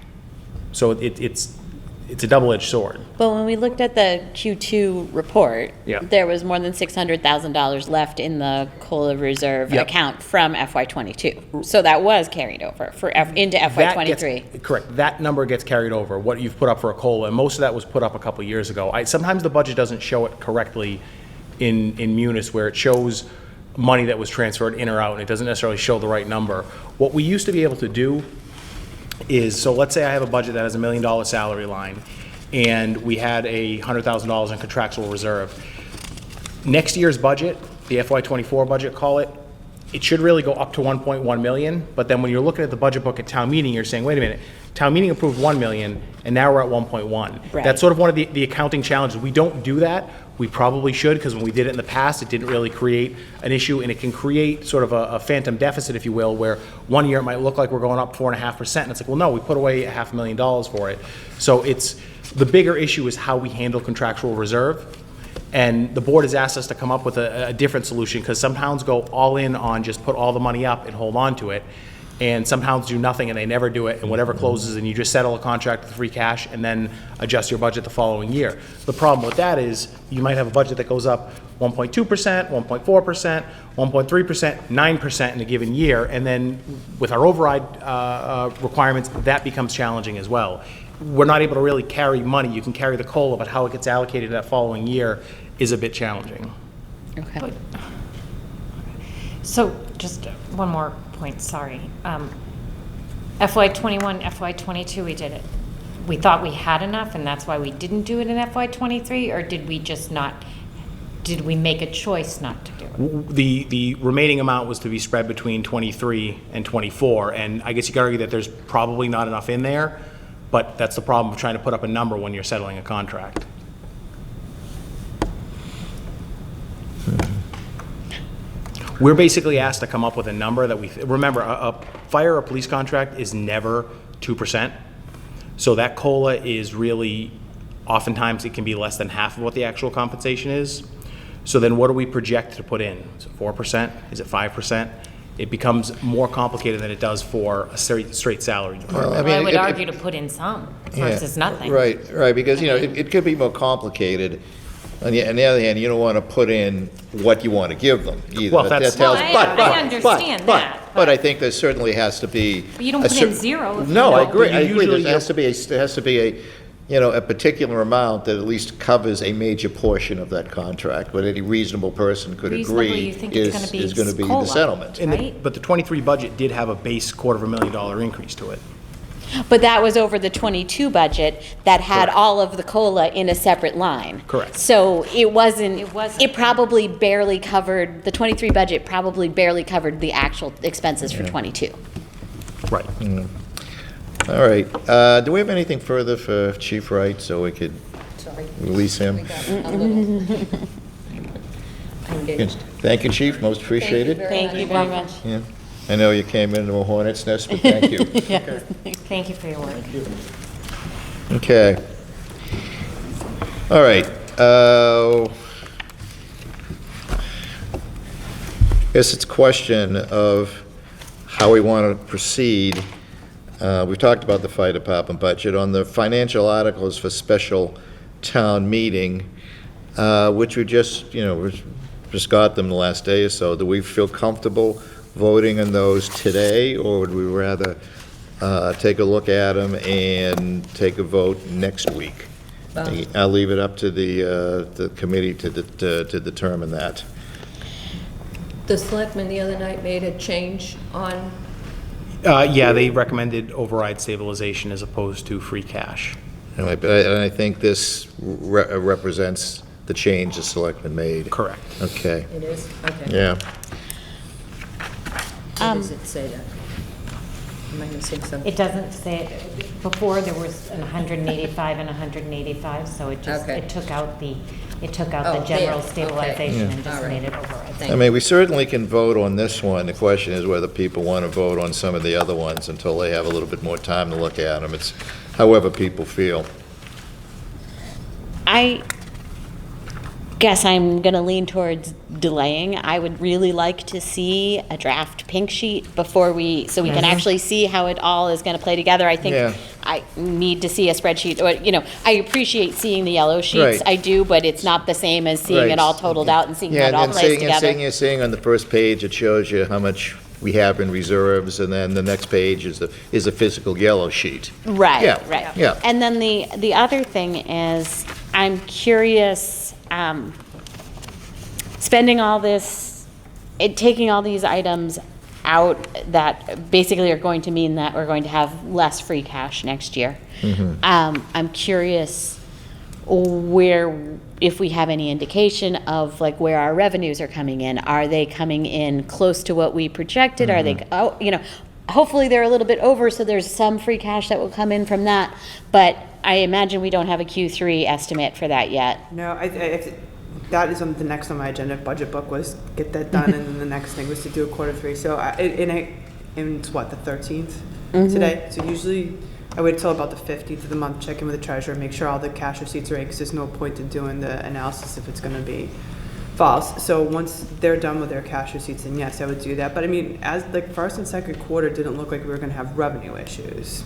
So it's a double-edged sword. But when we looked at the Q2 report, Yeah. there was more than $600,000 left in the COLA reserve Yep. account from FY22. So that was carried over into That FY23. gets- Correct. That number gets carried over, what you've put up for a COLA, and most of that was put up a couple of years ago. Sometimes the budget doesn't show it correctly in Munis, where it shows money that was transferred in or out, and it doesn't necessarily show the right number. What we used to be able to do is, so let's say I have a budget that has $1 million salary line, and we had $100,000 in contractual reserve. Next year's budget, the FY24 budget, call it, it should really go up to 1.1 million, but then when you're looking at the budget book at town meeting, you're saying, wait a minute, town meeting approved 1 million, and now we're at 1.1. Right. That's sort of one of the accounting challenges. We don't do that. We probably should, because when we did it in the past, it didn't really create an issue, and it can create sort of a phantom deficit, if you will, where one year it might look like we're going up 4.5%, and it's like, well, no, we put away $500,000 for it. So the bigger issue is how we handle contractual reserve. And the board has asked us to come up with a different solution, because some towns go all in on just put all the money up and hold on to it. And some towns do nothing and they never do it, and whatever closes, and you just settle a contract with free cash and then adjust your budget the following year. The problem with that is you might have a budget that goes up 1.2%, 1.4%, 1.3%, 9% in a given year, and then with our override requirements, that becomes challenging as well. We're not able to really carry money. You can carry the COLA, but how it gets allocated that following year is a bit challenging. Okay. So just one more point, sorry. FY '21, FY '22, we did it. We thought we had enough, and that's why we didn't do it in FY '23, or did we just not, did we make a choice not to do it? The remaining amount was to be spread between 23 and 24, and I guess you could argue that there's probably not enough in there, but that's the problem of trying to put up a number when you're settling a contract. We're basically asked to come up with a number that remember, a fire or police contract is never 2%. So that COLA is really, oftentimes it can be less than half of what the actual compensation is. So then what do we project to put in? Is it 4%? Is it 5%? It becomes more complicated than it does for a straight salary department. Well, Well, I would argue to put in some versus nothing. Right, because, you know, it could be more complicated. On the other hand, you don't want to put in what you want to give them either. Well, That that's- tells- Well, but- I but- understand but- that, But I think there certainly has to be. But you don't a put in cer- zero if you No, I don't. agree, But I you agree. usually There has to be, there has to be a particular amount that at least covers a major portion of that contract, what any reasonable person could Reasonably, agree you think it's is gonna going to be be COLA. the settlement. Right. But the 23 budget did have a base $250,000 increase to it. But that was over the 22 budget that had Correct. all of the COLA in a separate line. Correct. So it wasn't, It wasn't. it probably barely covered, the 23 budget probably barely covered the actual expenses for 22. Right. All right, do we have anything further for Chief Wright, so we could Sorry. release him? We got a little engaged. Thank you, Chief, most appreciated. Thank you very much. Yeah, I know you came into a hornet's nest, but thank you. Thank you for your work. Okay. All right. Guess it's a question of how we want to proceed. We've talked about the fire department budget. On the financial articles for special town meeting, which we just, we just got them the last day or so, do we feel comfortable voting on those today, or would we rather take a look at them and take a vote next week? I'll leave it up to the committee to determine that. The selectmen the other night made a change on, Yeah, they recommended override stabilization as opposed to free cash. Anyway, but I think this represents the change the selectmen made. Correct. Okay, it is, okay. yeah. Where does it say that? Am I missing something? It doesn't say, before there was an 185 and 185, so it just, Okay. it took out the Oh, general there, stabilization okay. and just All right. made it override. Thank I mean, we certainly can vote on this one. The question is whether people want to vote on some of the other ones until they have a little bit more time to look at them. It's however people feel. I guess I'm going to lean towards delaying. I would really like to see a draft pink sheet before so we can actually see how it all is going to play together. I think Yeah. I need to see a spreadsheet, or, I appreciate seeing the yellow sheets, Right. I do, but it's not the same as seeing Right. it all totaled out and seeing how Yeah, it all and plays together. seeing on the first page, it shows you how much we have in reserves, and then the next page is a physical yellow sheet. Right, Yeah, right. yeah. And then the other thing is, I'm curious, spending all this, taking all these items out that basically are going to mean that we're going to have less free cash next year. I'm curious if we have any indication of like where our revenues are coming in. Are they coming in close to what we projected? Are they, hopefully they're a little bit over, so there's some free cash that will come in from that. But I imagine we don't have a Q3 estimate for that yet. No, that is on the next on my agenda. Budget book was get that done, and then the next thing was to do a Q3. So it's what, the 13th today? So usually I wait till about the 15th of the month, check in with the treasurer, make sure all the cash receipts are in, because there's no point in doing the analysis if it's going to be false. So once they're done with their cash receipts, then yes, I would do that. But I mean, as like first and second quarter didn't look like we were going to have revenue issues.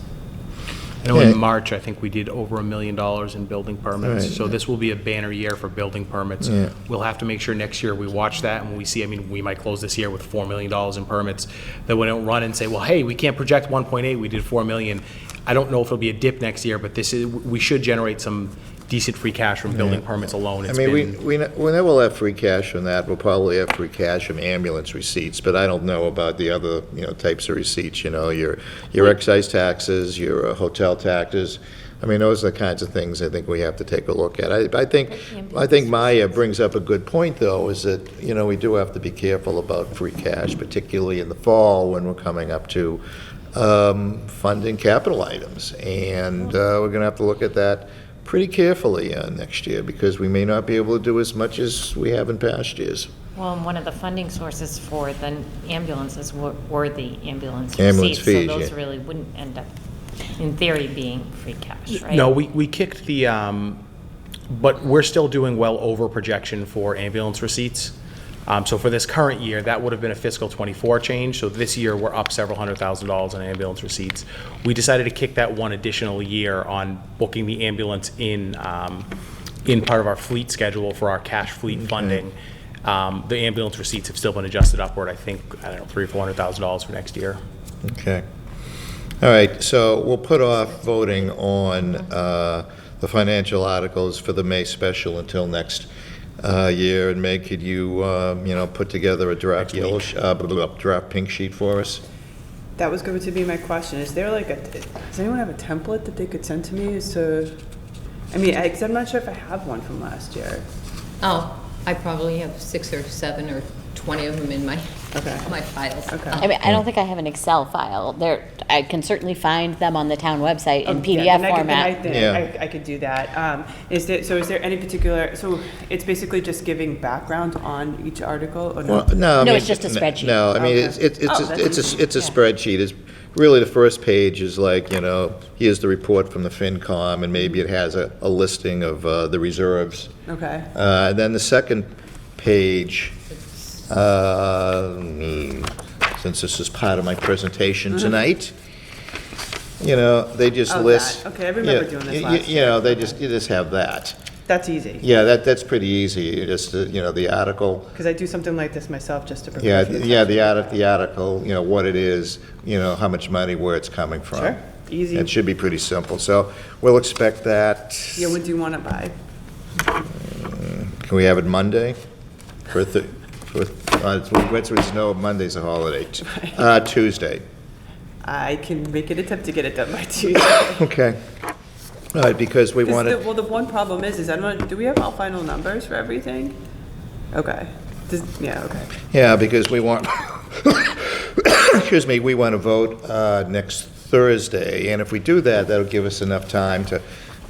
I know Yeah. in March, I think we did over $1 million in building permits, Right. so this will be a banner year for building permits. Yeah. We'll have to make sure next year we watch that, and when we see, we might close this year with $4 million in permits, that we don't run and say, well, hey, we can't project 1.8, we did 4 million. I don't know if it'll be a dip next year, but we should generate some decent free cash from building permits alone. I It's mean, been- we never will have free cash from that. We'll probably have free cash from ambulance receipts, but I don't know about the other, types of receipts, your excise taxes, your hotel taxes. I mean, those are the kinds of things I think we have to take a look at. I think Maya brings up a good point, though, is that, we do have to be careful about free cash, particularly in the fall when we're coming up to funding capital items. And we're going to have to look at that pretty carefully next year, because we may not be able to do as much as we have in past years. Well, and one of the funding sources for the ambulances were the ambulance Ambulance receipts. fees, So those yeah. really wouldn't end up, in theory, being free cash, right? No, we kicked the, but we're still doing well over projection for ambulance receipts. So for this current year, that would have been a fiscal '24 change. So this year, we're up several $100,000 in ambulance receipts. We decided to kick that one additional year on booking the ambulance in in part of our fleet schedule for our cash fleet funding, the ambulance receipts have still been adjusted upward, I think, I don't know, $300,000 or $400,000 for next year. Okay. All right, so we'll put off voting on the financial articles for the May special until next year. And Meg, could you, put together a draft yellow, draft pink sheet for us? That was going to be my question. Is there does anyone have a template that they could send to me as to, because I'm not sure if I have one from last year. Oh, I probably have 6 or 7 or 20 of them in my files. Okay. I don't think I have an Excel file. I can certainly find them on the town website in Yeah, PDF then format. I could do that. Is there any particular, so it's basically just giving background on each article or no? Well, no, I No, mean, it's just a spreadsheet. No, I mean, Okay. it's a spreadsheet. It's really, the first page is like, here's the report from the FinCom, and maybe it has a listing of the reserves. Okay. And then the second page, since this is part of my presentation tonight, they just Oh, list. that. Okay, I remember doing this last You just have that. That's easy. Yeah, that's pretty easy, just, the article. Because I do something like this myself just to prepare. Yeah, for the yeah, test. the article, what it is, how much money, where it's coming from. Sure, easy. It should be pretty simple, so we'll expect that. Yeah, when do you want it by? Can we have it Monday? No, Monday's a holiday. Tuesday. I can make an attempt to get it done by Tuesday. Okay. All right, because we want it. Well, the one problem is I don't know, do we have all final numbers for everything? Okay. Okay. Yeah, because we want, excuse me, we want to vote next Thursday, and if we do that, that'll give us enough time to,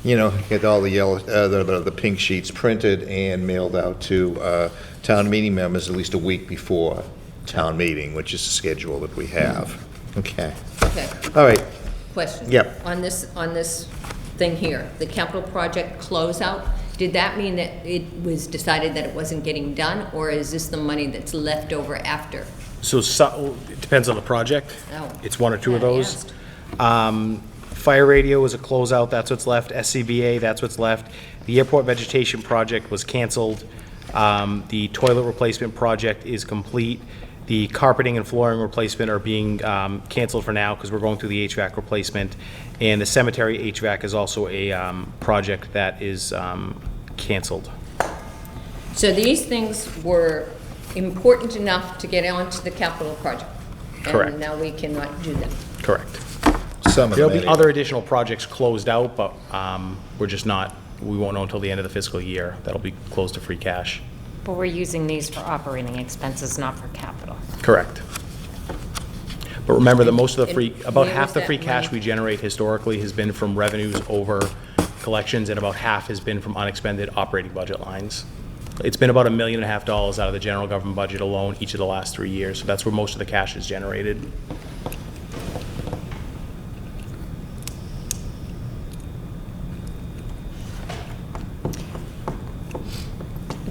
get all the yellow, the pink sheets printed and mailed out to town meeting members at least a week before town meeting, which is the schedule that we have. Okay. Okay, All right. question. Yep. On this thing here, the capital project closeout, did that mean that it was decided that it wasn't getting done, or is this the money that's left over after? So it depends on the project. Oh. It's one or two of Yeah, I those. asked. Fire radio is a closeout, that's what's left. SCBA, that's what's left. The airport vegetation project was canceled. The toilet replacement project is complete. The carpeting and flooring replacement are being canceled for now because we're going through the HVAC replacement. And the cemetery HVAC is also a project that is canceled. So these things were important enough to get onto the capital project? Correct. And now we cannot do them? Correct. Some of There'll them be anyway. other additional projects closed out, but we won't know until the end of the fiscal year. That'll be closed to free cash. But we're using these for operating expenses, not for capital. Correct. But remember that most of the free, And about where half was the that free cash money? we generate historically has been from revenues over collections, and about half has been from unexpended operating budget lines. It's been about $1.5 million out of the general government budget alone each of the last 3 years, so that's where most of the cash is generated.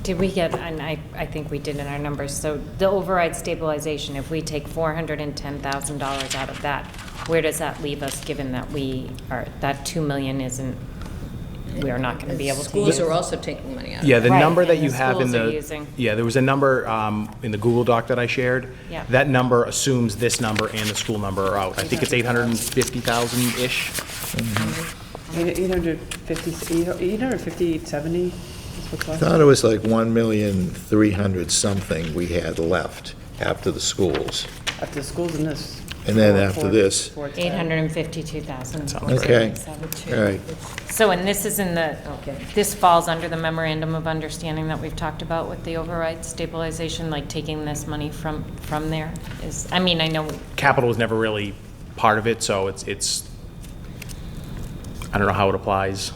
Did we get, and I think we did in our numbers, so the override stabilization, if we take $410,000 out of that, where does that leave us, given that that 2 million isn't, we are not going to be able to Schools use? are also taking money out of it. Yeah, the Right, number that and you the have in schools are the, using. yeah, there was a number in the Google Doc that I shared. Yeah. That number assumes this number and the school number are out. I think it's 850,000-ish. 850, 70 is what's I left? thought it was like 1,300,000 something we had left after the schools. After the schools and this. And then after this. 852,000. Okay, all right. So, and this is in the, this falls under the memorandum of understanding that we've talked about with the override stabilization, like taking this money from there is, I mean, I know, Capital was never really part of it, so it's, I don't know how it applies.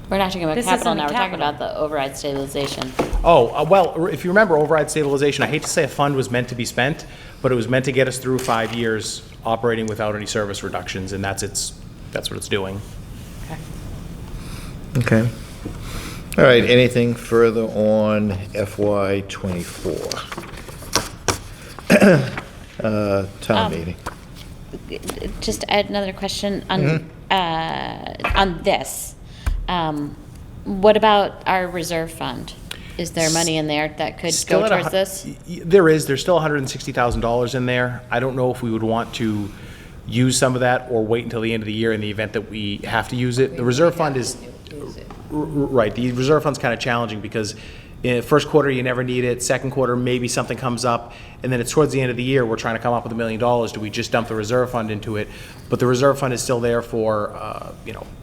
We're not talking about This capital isn't now, we're talking capital. about the override stabilization. Oh, well, if you remember override stabilization, I hate to say a fund was meant to be spent, but it was meant to get us through 5 years operating without any service reductions, and that's what it's doing. Okay. All right, anything further on FY '24? Town meeting. Just to add another question on this. What about our reserve fund? Is there money in there that could Still go at a towards this? There's still $160,000 in there. I don't know if we would want to use some of that or wait until the end of the year in the event that we have to use it. The reserve fund is, right, the reserve fund's kind of challenging because in first quarter, you never need it. Second quarter, maybe something comes up. And then it's towards the end of the year, we're trying to come up with $1 million. Do we just dump the reserve fund into it? But the reserve fund is still there for,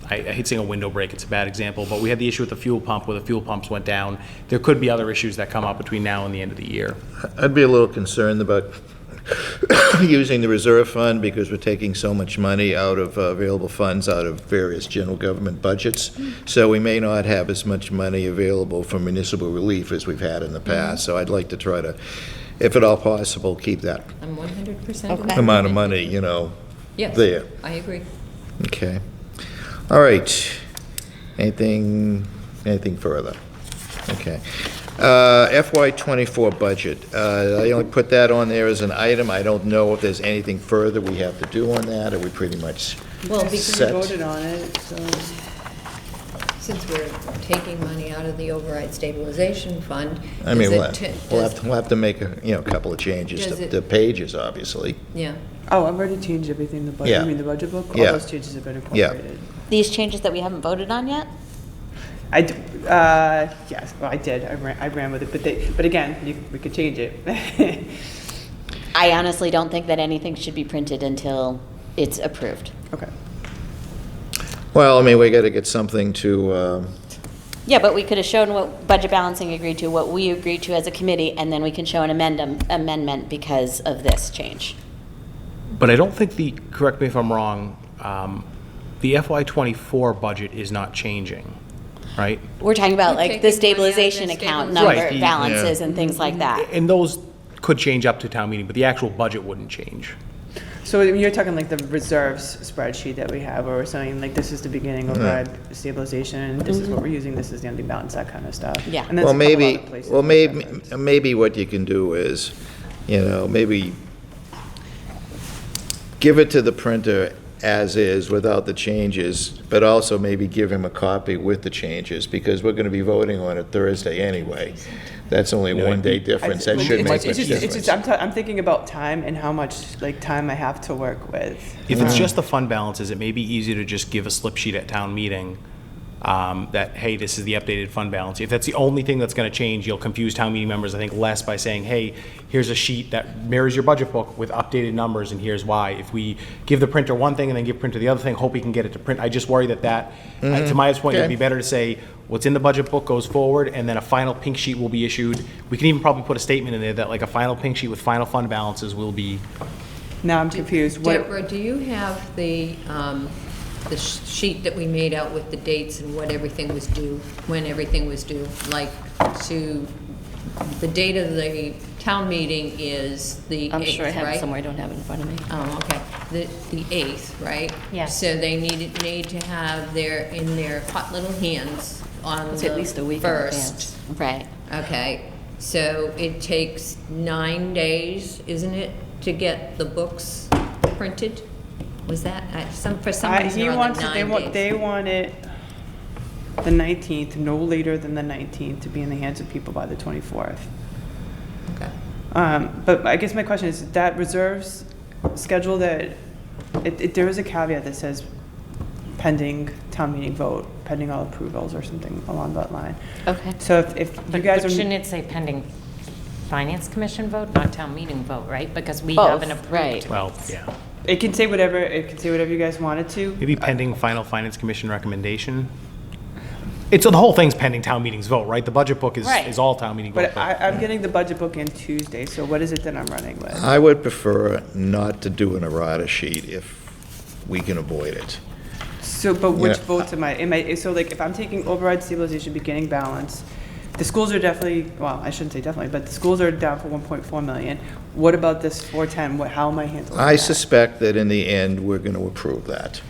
I hate saying a window break, it's a bad example, but we had the issue with the fuel pump where the fuel pumps went down. There could be other issues that come up between now and the end of the year. I'd be a little concerned about using the reserve fund because we're taking so much money out of available funds out of various general government budgets. So we may not have as much money available for municipal relief as we've had in the past. So I'd like to try to, if at all possible, keep that I'm 100% Okay. amount of money, Yes, there. I agree. Okay. All right. Anything further? Okay. FY '24 budget. I only put that on there as an item. I don't know if there's anything further we have to do on that, or we pretty much Well, We set. voted on it, so. Since we're taking money out of the override stabilization fund, I mean, does we'll have to make a couple of changes Does to it- the pages, obviously. yeah. Oh, I've already changed everything in the budget. Yeah. You mean the budget book? Yeah. All those changes have been Yeah. incorporated. These changes that we haven't voted on yet? Yes, well, I did. I ran with it, but again, we could change it. I honestly don't think that anything should be printed until it's approved. Okay. Well, I mean, we got to get something to, Yeah, but we could have shown what budget balancing agreed to, what we agreed to as a committee, and then we can show an amendment because of this change. But I don't think correct me if I'm wrong, the FY '24 budget is not changing, right? We're talking about We're like the taking money out of the stabilization account stabilization. number, Right, balances and things like that. And those could change up to town meeting, but the actual budget wouldn't change. So you're talking like the reserves spreadsheet that we have, where we're saying like this is the beginning of our stabilization, this is what we're using, this is the ending balance, that kind of stuff. Yeah. And there's well, a couple maybe, other places well, we maybe, referenced. maybe what you can do is, maybe give it to the printer as is without the changes, but also maybe give him a copy with the changes, because we're going to be voting on it Thursday anyway. That's only one day difference. That should make much difference. I'm thinking about time and how much like time I have to work with. If it's just the fund balances, it may be easier to just give a slip sheet at town meeting that, hey, this is the updated fund balance. If that's the only thing that's going to change, you'll confuse town meeting members, I think, less by saying, hey, here's a sheet that mirrors your budget book with updated numbers, and here's why. If we give the printer one thing and then give printer the other thing, hope he can get it to print, I just worry that to my point, it'd be better to say, what's in the budget book goes forward, and then a final pink sheet will be issued. We can even probably put a statement in there that like a final pink sheet with final fund balances will be. Now I'm confused. What, Deborah, do you have the sheet that we made out with the dates and what everything was due, when everything was due? Like, to, the date of the town meeting is the 8th, I'm sure I have it right? somewhere, I don't have it in front of me. Oh, okay. The 8th, right? Yes. So they need to have in their hot little hands on It's the at least a week in 1st. advance. Right. Okay, so it takes 9 days, isn't it, to get the books printed? Was that, for some reason he or other, wants, 9 days? they want it the 19th, no later than the 19th, to be in the hands of people by the 24th. Okay. But I guess my question is, that reserves schedule that, there is a caveat that says pending town meeting vote, pending all approvals or something along that line. Okay. So if you But guys shouldn't are, it say pending finance commission vote, not town meeting vote, right? Because we haven't Both, approved. right. Well, yeah. it can say whatever you guys want it to. Maybe pending final finance commission recommendation. The whole thing's pending town meeting's vote, right? The budget book Right. is all town meeting vote. But I'm getting the budget book in Tuesday, so what is it that I'm running with? I would prefer not to do an errata sheet if we can avoid it. So, but which Yeah. votes am I, so like, if I'm taking override stabilization, beginning balance, the schools are definitely, well, I shouldn't say definitely, but the schools are down for 1.4 million. What about this 410? How am I handling that? I suspect that in the end, we're going to approve that.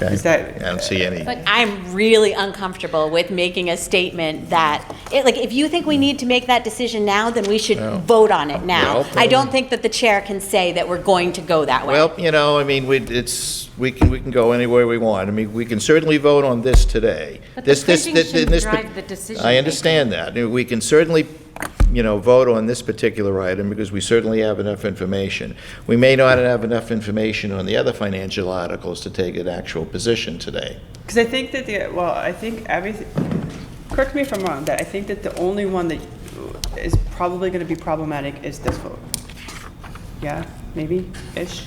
Okay? Is that- I don't see any. But I'm really uncomfortable with making a statement that, like, if you think we need to make that decision now, then we should vote on it now. Well, I don't think that the chair can say that we're going to go that way. Well, I mean, we can go anywhere we want. I mean, we can certainly vote on this today. But the This- printing shouldn't this- drive the decision I understand that. We can certainly, vote on this particular item because we certainly have enough information. We may not have enough information on the other financial articles to take an actual position today. Because I think that I think everything, correct me if I'm wrong, that I think that the only one that is probably going to be problematic is this vote. Yeah, maybe-ish?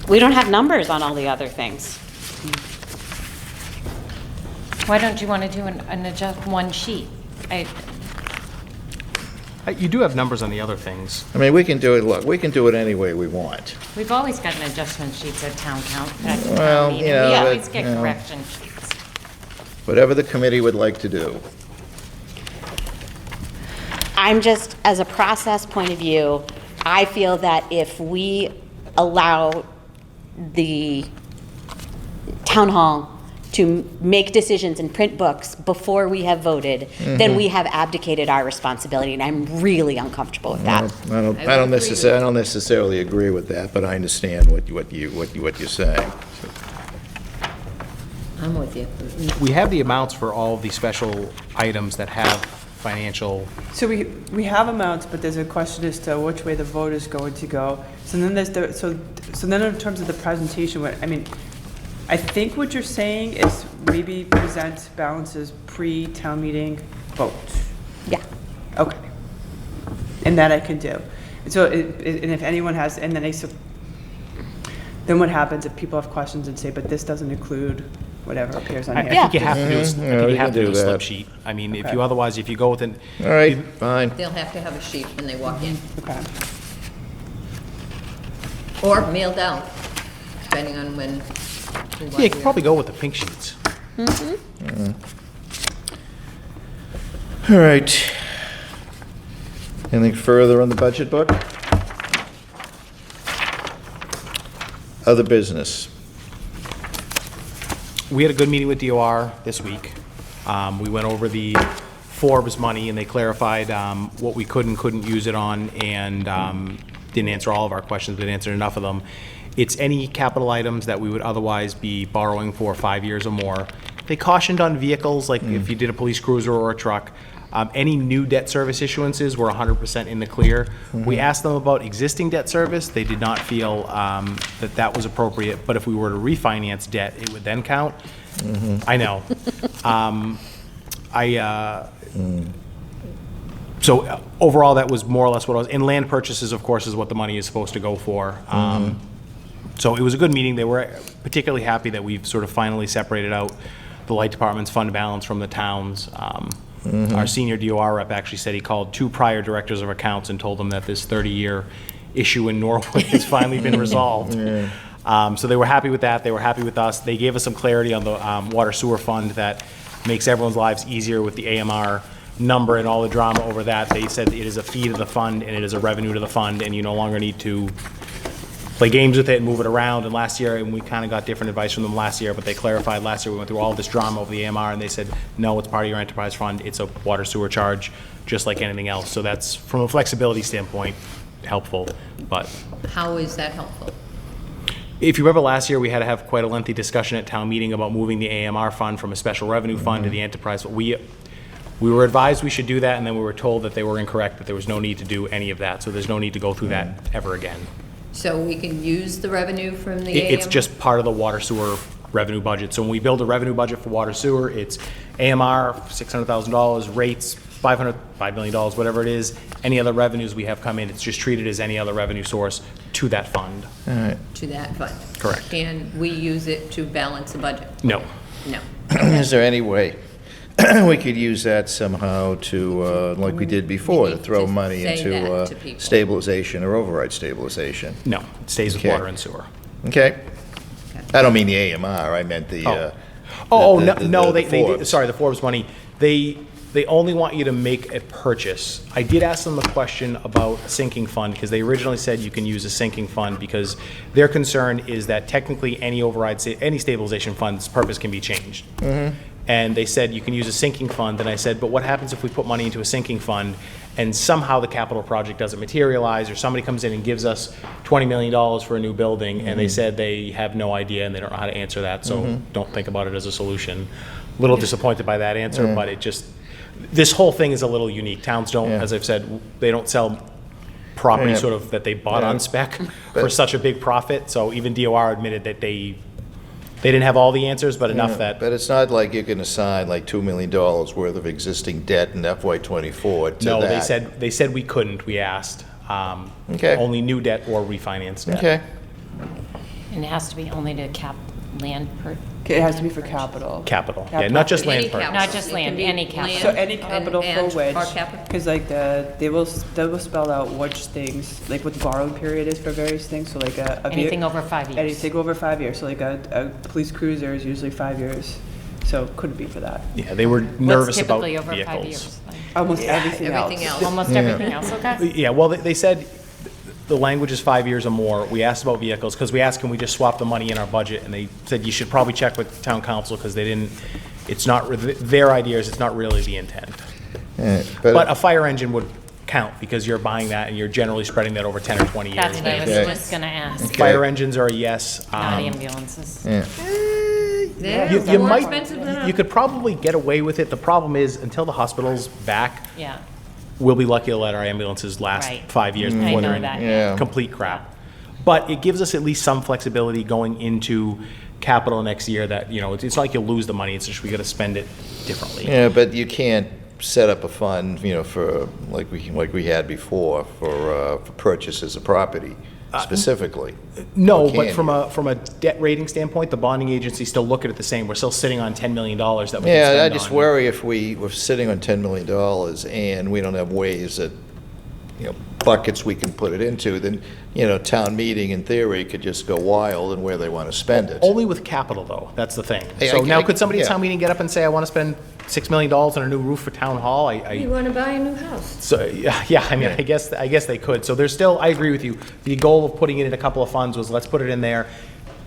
We don't have numbers on all the other things. Why don't you want to do an adjust one sheet? You do have numbers on the other things. I mean, we can do it any way we want. We've always gotten adjustment sheets at town Well, meeting. you know, We but, always get you know. correction sheets. Whatever the committee would like to do. I'm just, as a process point of view, I feel that if we allow the town hall to make decisions and print books before we have voted, then we have abdicated our responsibility, and I'm really uncomfortable with that. I don't necessarily agree with that, but I understand what you're saying. I'm with you. We have the amounts for all of the special items that have financial, So we have amounts, but there's a question as to which way the vote is going to go. So then so then in terms of the presentation, I think what you're saying is maybe present balances pre-town meeting vote. Yeah. Okay. And that I can do. So, and if anyone has, and then then what happens if people have questions and say, but this doesn't include whatever appears on I here? think you have to do, Yeah, we can do a slip that. sheet. I mean, if Okay. you, otherwise, if you go with an, All right, fine. They'll have to have a sheet when they walk in, Okay. or mailed out, depending on when. yeah, you could probably go with the pink sheets. All right. Anything further on the budget book? Other business? We had a good meeting with DOR this week. We went over the Forbes money, and they clarified what we could and couldn't use it on, and didn't answer all of our questions, but answered enough of them. It's any capital items that we would otherwise be borrowing for 5 years or more. They cautioned on vehicles, like if you did a police cruiser or a truck. Any new debt service issuances were 100% in the clear. We asked them about existing debt service. They did not feel that was appropriate, but if we were to refinance debt, it would then count. I know. So overall, that was more or less what I was, and land purchases, of course, is what the money is supposed to go for. So it was a good meeting. They were particularly happy that we've sort of finally separated out the light department's fund balance from the town's. Our senior DOR rep actually said he called 2 prior directors of accounts and told them that this 30-year issue in Norwood has finally been resolved. So they were happy with that. They were happy with us. They gave us some clarity on the water sewer fund that makes everyone's lives easier with the AMR number and all the drama over that. They said it is a fee to the fund and it is a revenue to the fund, and you no longer need to play games with it and move it around. And last year, and we kind of got different advice from them last year, but they clarified last year, we went through all this drama over the AMR, and they said, no, it's part of your enterprise fund. It's a water sewer charge, just like anything else. So that's, from a flexibility standpoint, helpful. But How is that helpful? if you remember last year, we had to have quite a lengthy discussion at town meeting about moving the AMR fund from a special revenue fund to the enterprise. We were advised we should do that, and then we were told that they were incorrect, that there was no need to do any of that. So there's no need to go through that ever again. So we can use the revenue from the AM? It's just part of the water sewer revenue budget. So when we build a revenue budget for water sewer, it's AMR, $600,000, rates, $5 million, whatever it is. Any other revenues we have come in, it's just treated as any other revenue source to that fund. To that fund? Correct. And we use it to balance the budget? No. No. Is there any way we could use that somehow to, like we did before, to throw Just money say that into to people. stabilization or override stabilization? No, it stays with Okay. water and sewer. Okay? I don't mean the AMR, I meant the, No, the they, Forbes. sorry, the Forbes money, they they only want you to make a purchase. I did ask them a question about a sinking fund, because they originally said you can use a sinking fund, because their concern is that technically any any stabilization fund's purpose can be changed. And they said you can use a sinking fund, and I said, but what happens if we put money into a sinking fund and somehow the capital project doesn't materialize, or somebody comes in and gives us $20 million for a new building, and they said they have no idea and they don't know how to answer that, so don't think about it as a solution. A little disappointed by that answer, but it just, this whole thing is a little unique. Towns don't, as I've said, they don't sell property sort of that they bought on spec for such a big profit, so even DOR admitted that they didn't have all the answers, but enough that. But it's not like you can assign like $2 million worth of existing debt in FY '24 to that. No, they said we couldn't, we asked. Okay. Only new debt or refinanced debt. Okay. And it has to be only to cap land per, Okay, it has to be for capital. Capital, yeah, not just Any land purchase. capital. Not just It can land, be any capital. So any capital and for which, or capital. because like they will spell out which things, like what the borrowing period is for various things, so like a. Anything over 5 years. Anything over 5 years, so like a police cruiser is usually 5 years, so couldn't be for that. Yeah, they were What's nervous about typically over 5 vehicles. years? Almost everything else. Everything else. Almost everything else, okay? Yeah, well, they said the language is 5 years or more. We asked about vehicles, because we asked, can we just swap the money in our budget? And they said, you should probably check with town council, because they didn't, it's not, their idea is it's not really the intent. Yeah, But a fire engine would count, because you're buying that and you're generally spreading that over 10 or 20 years. That's what I was Okay. just gonna ask, Fire engines are a yes. not ambulances. They're You more might, expensive than you could probably get away with it. The problem is, until the hospital's back, Yeah, we'll be lucky to let our ambulances last Right. 5 years I before they're know in that. Yeah. complete crap. But it gives us at least some flexibility going into capital next year, that, you know, it's not like you'll lose the money, it's just we gotta spend it differently. Yeah, but you can't set up a fund, you know, for, like we had before, for purchases of property specifically. No, Or but can from a debt rating standpoint, the bonding agencies still look at it the same. We're still sitting on $10 million that we can spend Yeah, I on. just worry if we're sitting on $10 million and we don't have ways that, you know, buckets we can put it into, then, you know, town meeting in theory could just go wild in where they want to spend it. Only with capital, though, that's the thing. Hey, So now, I- could somebody at yeah. town meeting get up and say, I want to spend $6 million on a new roof for town hall? You want to buy a new house. So, yeah, I mean, I guess they could. So there's still, I agree with you, the goal of putting it in a couple of funds was, let's put it in there.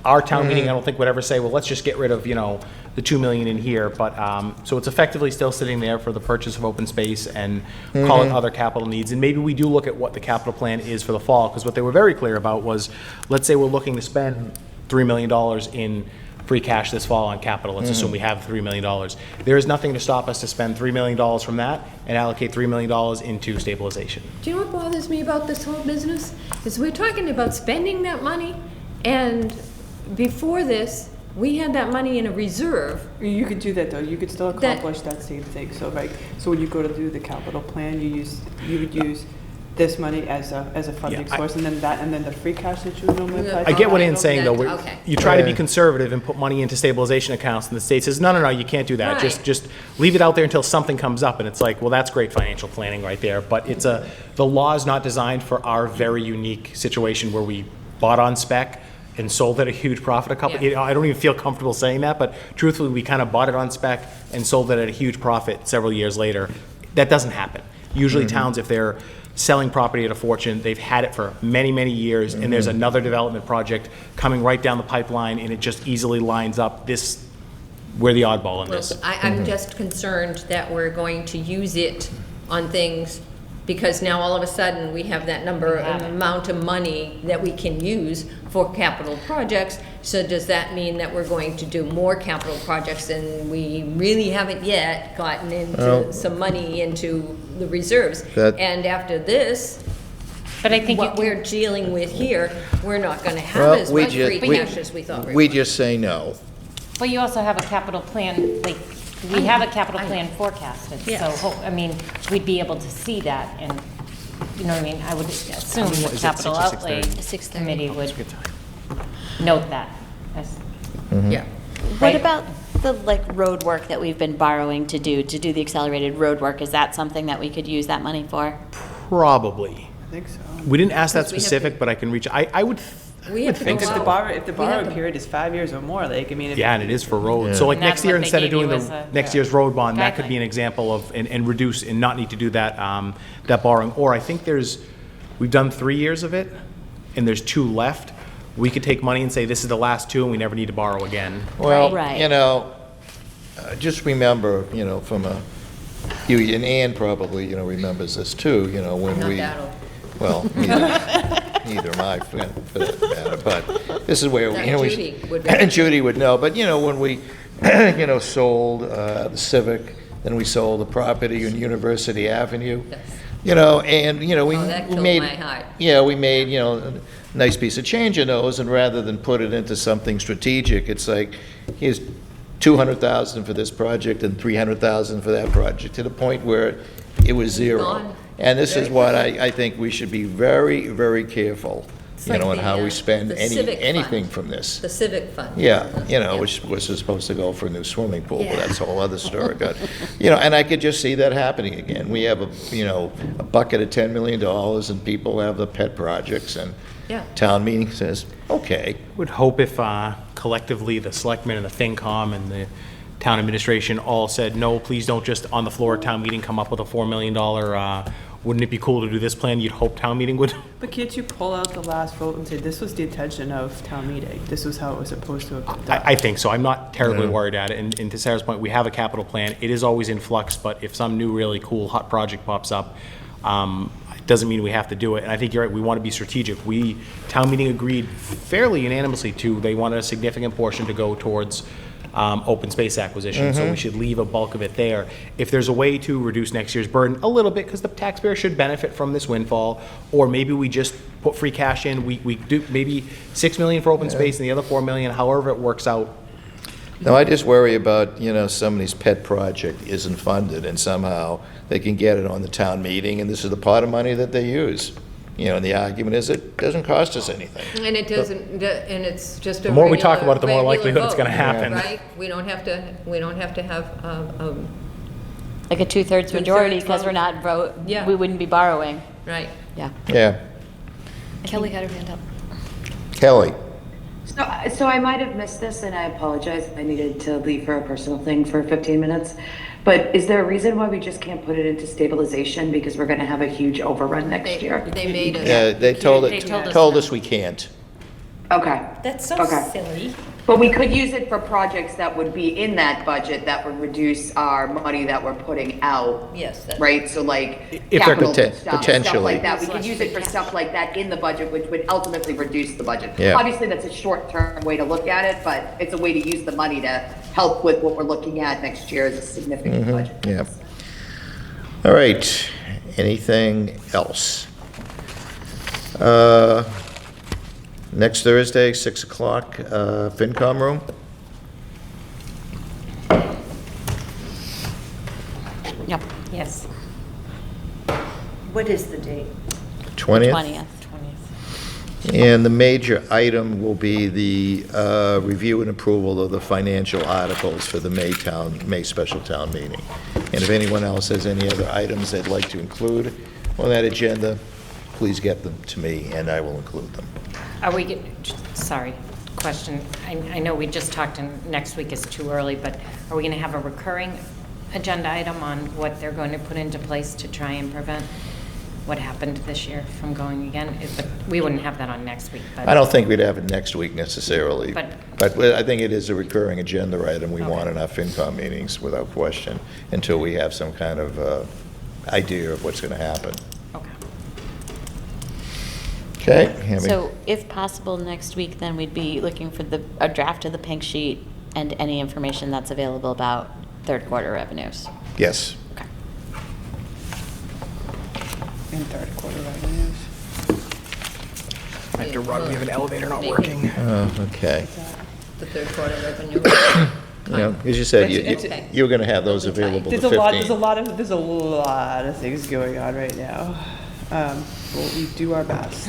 Our town meeting, I don't think would ever say, well, let's just get rid of, you know, the 2 million in here, but, so it's effectively still sitting there for the purchase of open space and call it other capital needs. And maybe we do look at what the capital plan is for the fall, because what they were very clear about was, let's say we're looking to spend $3 million in free cash this fall on capital, let's assume we have $3 million. There is nothing to stop us to spend $3 million from that and allocate $3 million into stabilization. Do you know what bothers me about this whole business? Is we're talking about spending that money, and before this, we had that money in a reserve. You could do that though, you could still That- accomplish that same thing, so like, so when you go to do the capital plan, you would use this money as a funding Yeah, I- source, and then the free cash that you would normally apply. I get what to Ann's saying, though. Okay. You try to be Yeah. conservative and put money into stabilization accounts, and the state says, no, you can't do that. Right. Just leave it out there until something comes up, and it's like, well, that's great financial planning right there, but the law is not designed for our very unique situation where we bought on spec and sold at a huge profit a couple, Yeah. you know, I don't even feel comfortable saying that, but truthfully, we kind of bought it on spec and sold it at a huge profit several years later. That doesn't happen. Usually towns, if they're selling property at a fortune, they've had it for many, many years, and there's another development project coming right down the pipeline, and it just easily lines up. We're the oddball in Well, this. I'm just concerned that we're going to use it on things, because now all of a sudden, we have that amount of money that we can use for capital projects. So does that mean that we're going to do more capital projects, and we really haven't yet gotten into Well- some money into the reserves? That- And after this, but I think you what can, we're dealing with here, we're not gonna have Well, as we much ju- free we- cash as we thought we We were. just say no. well, you also have a capital plan, like, we have a capital plan forecasted, so, Yes. I mean, we'd be able to see that, and, you know what I mean? I would assume Is the it capital 6 or outlay 6:30? committee would Good time. note that. as- Yeah. What Right. about the like road work that we've been borrowing to do the accelerated road work? Is that something that we could use that money for? Probably. I think so. We didn't ask that Because we have specific, to- but I can reach, I We have to go think so. If the out. borrow, if the We have borrowing to- period is 5 years or more, like, I mean. if- Yeah, and it is for roads. So like And that's next year, what they instead of gave you doing as the a- next year's road bond, that could be Guideline. an example of, and reduce, and not need to do that, that borrowing. Or I think we've done 3 years of it, and there's 2 left. We could take money and say, this is the last 2, and we never need to borrow again. Well, Right. you know, just remember, you know, and Ann probably, you know, remembers this too, you know, when Not we. that old. Well, neither am I, for that matter, but this is where, you know. Judy would remember. Judy would know, but, you know, when we, you know, sold the Civic, then we sold the property on University Avenue, Yes. you know, and, you know, we Oh, that we killed made. my heart. Yeah, we made, you know, a nice piece of change in those, and rather than put it into something strategic, it's like, here's 200,000 for this project and 300,000 for that project, to the point where it was zero. gone And this is very what quickly. I think we should be very, very careful, It's you like know, on the, how we spend the civic anything fund. from this. The civic fund. Yeah, you know, which was supposed to go for a new swimming pool, but Yeah. that's a whole other story. But, you know, and I could just see that happening again. We have a bucket of $10 million, and people have the pet projects, and Yeah. town meeting says, okay. Would hope if collectively the selectmen and the FinCom and the town administration all said, no, please don't just on the floor at town meeting come up with a $4 million, wouldn't it be cool to do this plan? You'd hope town meeting would. But can't you pull out the last vote and say, this was the intention of town meeting? This was how it was supposed to have been done? I think so. I'm not terribly worried at it. And to Sarah's point, we have a capital plan. It is always in flux, but if some new really cool hot project pops up, it doesn't mean we have to do it. And I think you're right, we want to be strategic. Town meeting agreed fairly unanimously they wanted a significant portion to go towards open space acquisition, so we should leave a bulk of it there. If there's a way to reduce next year's burden a little bit, because the taxpayer should benefit from this windfall, or maybe we just put free cash in, we do maybe 6 million for open space and the other 4 million, however it works out. No, I just worry about, you know, somebody's pet project isn't funded, and somehow they can get it on the town meeting, and this is the pot of money that they use. You know, and the argument is it doesn't cost us anything. And it doesn't, and it's just a The more we talk regular- about it, the more regular likelihood it's vote, gonna happen. Right? We don't have to have, Like a two-thirds majority, Two-thirds because we're vote. not vote, Yeah. we wouldn't be borrowing. right. Yeah. Yeah. Kelly had her hand up. Kelly? So I might have missed this, and I apologize. I needed to leave for a personal thing for 15 minutes. But is there a reason why we just can't put it into stabilization? Because we're going to have a huge overrun next year. They made us. Yeah, they told They told us told no. us we can't. Okay. That's so Okay. silly. But we could use it for projects that would be in that budget that would reduce our money that we're putting out. Yes, that's- Right, so like If they're capital poten- stuff potentially. like that. We could use it for stuff like that in the budget, which would ultimately reduce the budget. Yeah. Obviously, that's a short-term way to look at it, but it's a way to use the money to help with what we're looking at next year as a significant budget. Yeah. All right, anything else? Next Thursday, 6 o'clock, FinCom room? Yep. Yes. What is the date? 20th? 20th. 20th. And the major item will be the review and approval of the financial articles for the May special town meeting. And if anyone else has any other items they'd like to include on that agenda, please get them to me, and I will include them. Are we, sorry, question. I know we just talked and next week is too early, but are we going to have a recurring agenda item on what they're going to put into place to try and prevent what happened this year from going again? But we wouldn't have that on next week, but. I don't think we'd have it next week necessarily, But- but I think it is a recurring agenda item we Okay. want in our FinCom meetings without question, until we have some kind of idea of what's going to happen. Okay. Okay? Hammy? So if possible, next week, then we'd be looking for a draft of the pink sheet and any information that's available about third quarter revenues. Yes. Okay. In third quarter revenues. I have to run, we have an elevator not Maybe. working. Okay. The third quarter revenue. You know, as you said, It's- you're going to have those available the There's a 15th. there's a lot of things going on right now. Well, we do our best.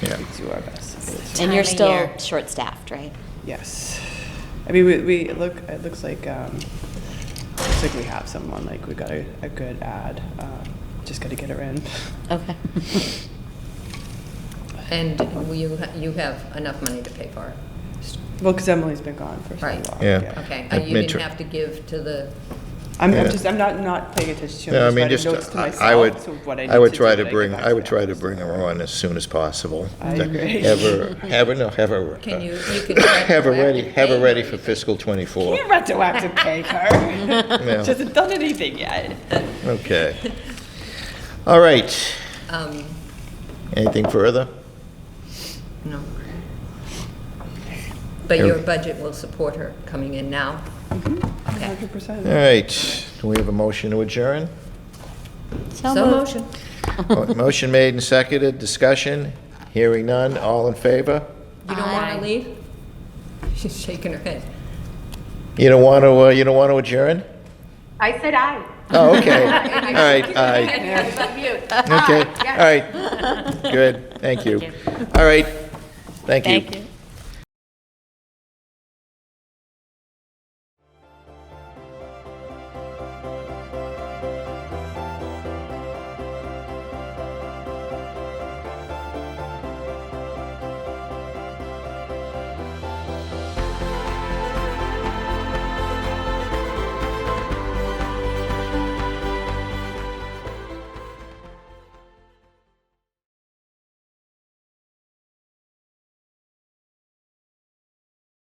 Yeah. We do our best. And you're Time of still year. short-staffed, right? Yes. I mean, it looks like we have someone, like we got a good ad. Just got to get her in. Okay. And you have enough money to pay for it. Well, because Emily's been gone for so long. Right. Yeah. Okay, And you didn't midterm. have to give to the, I'm Yeah. just, I'm not paying attention to No, I him, mean, I'm just just, writing notes to myself. I would, so what I would need try do to when bring, get back I would to try the to office. bring her on as soon as possible. I agree. Have her, can you can have her ready, retroactive have her pay? ready for fiscal '24. Can't retroactive pay her. Yeah. She hasn't done anything yet. Okay. All right. Anything further? No. But your budget will support her coming in now? Okay. 100%. All right. Do we have a motion to adjourn? So motion. Motion made and seconded, discussion, hearing none, all in favor? You don't want Aye. to leave? She's shaking her head. You don't want to adjourn? I said aye. Oh, okay. All right, aye. Unmute. Okay, all right. Good, thank you. All right, thank you.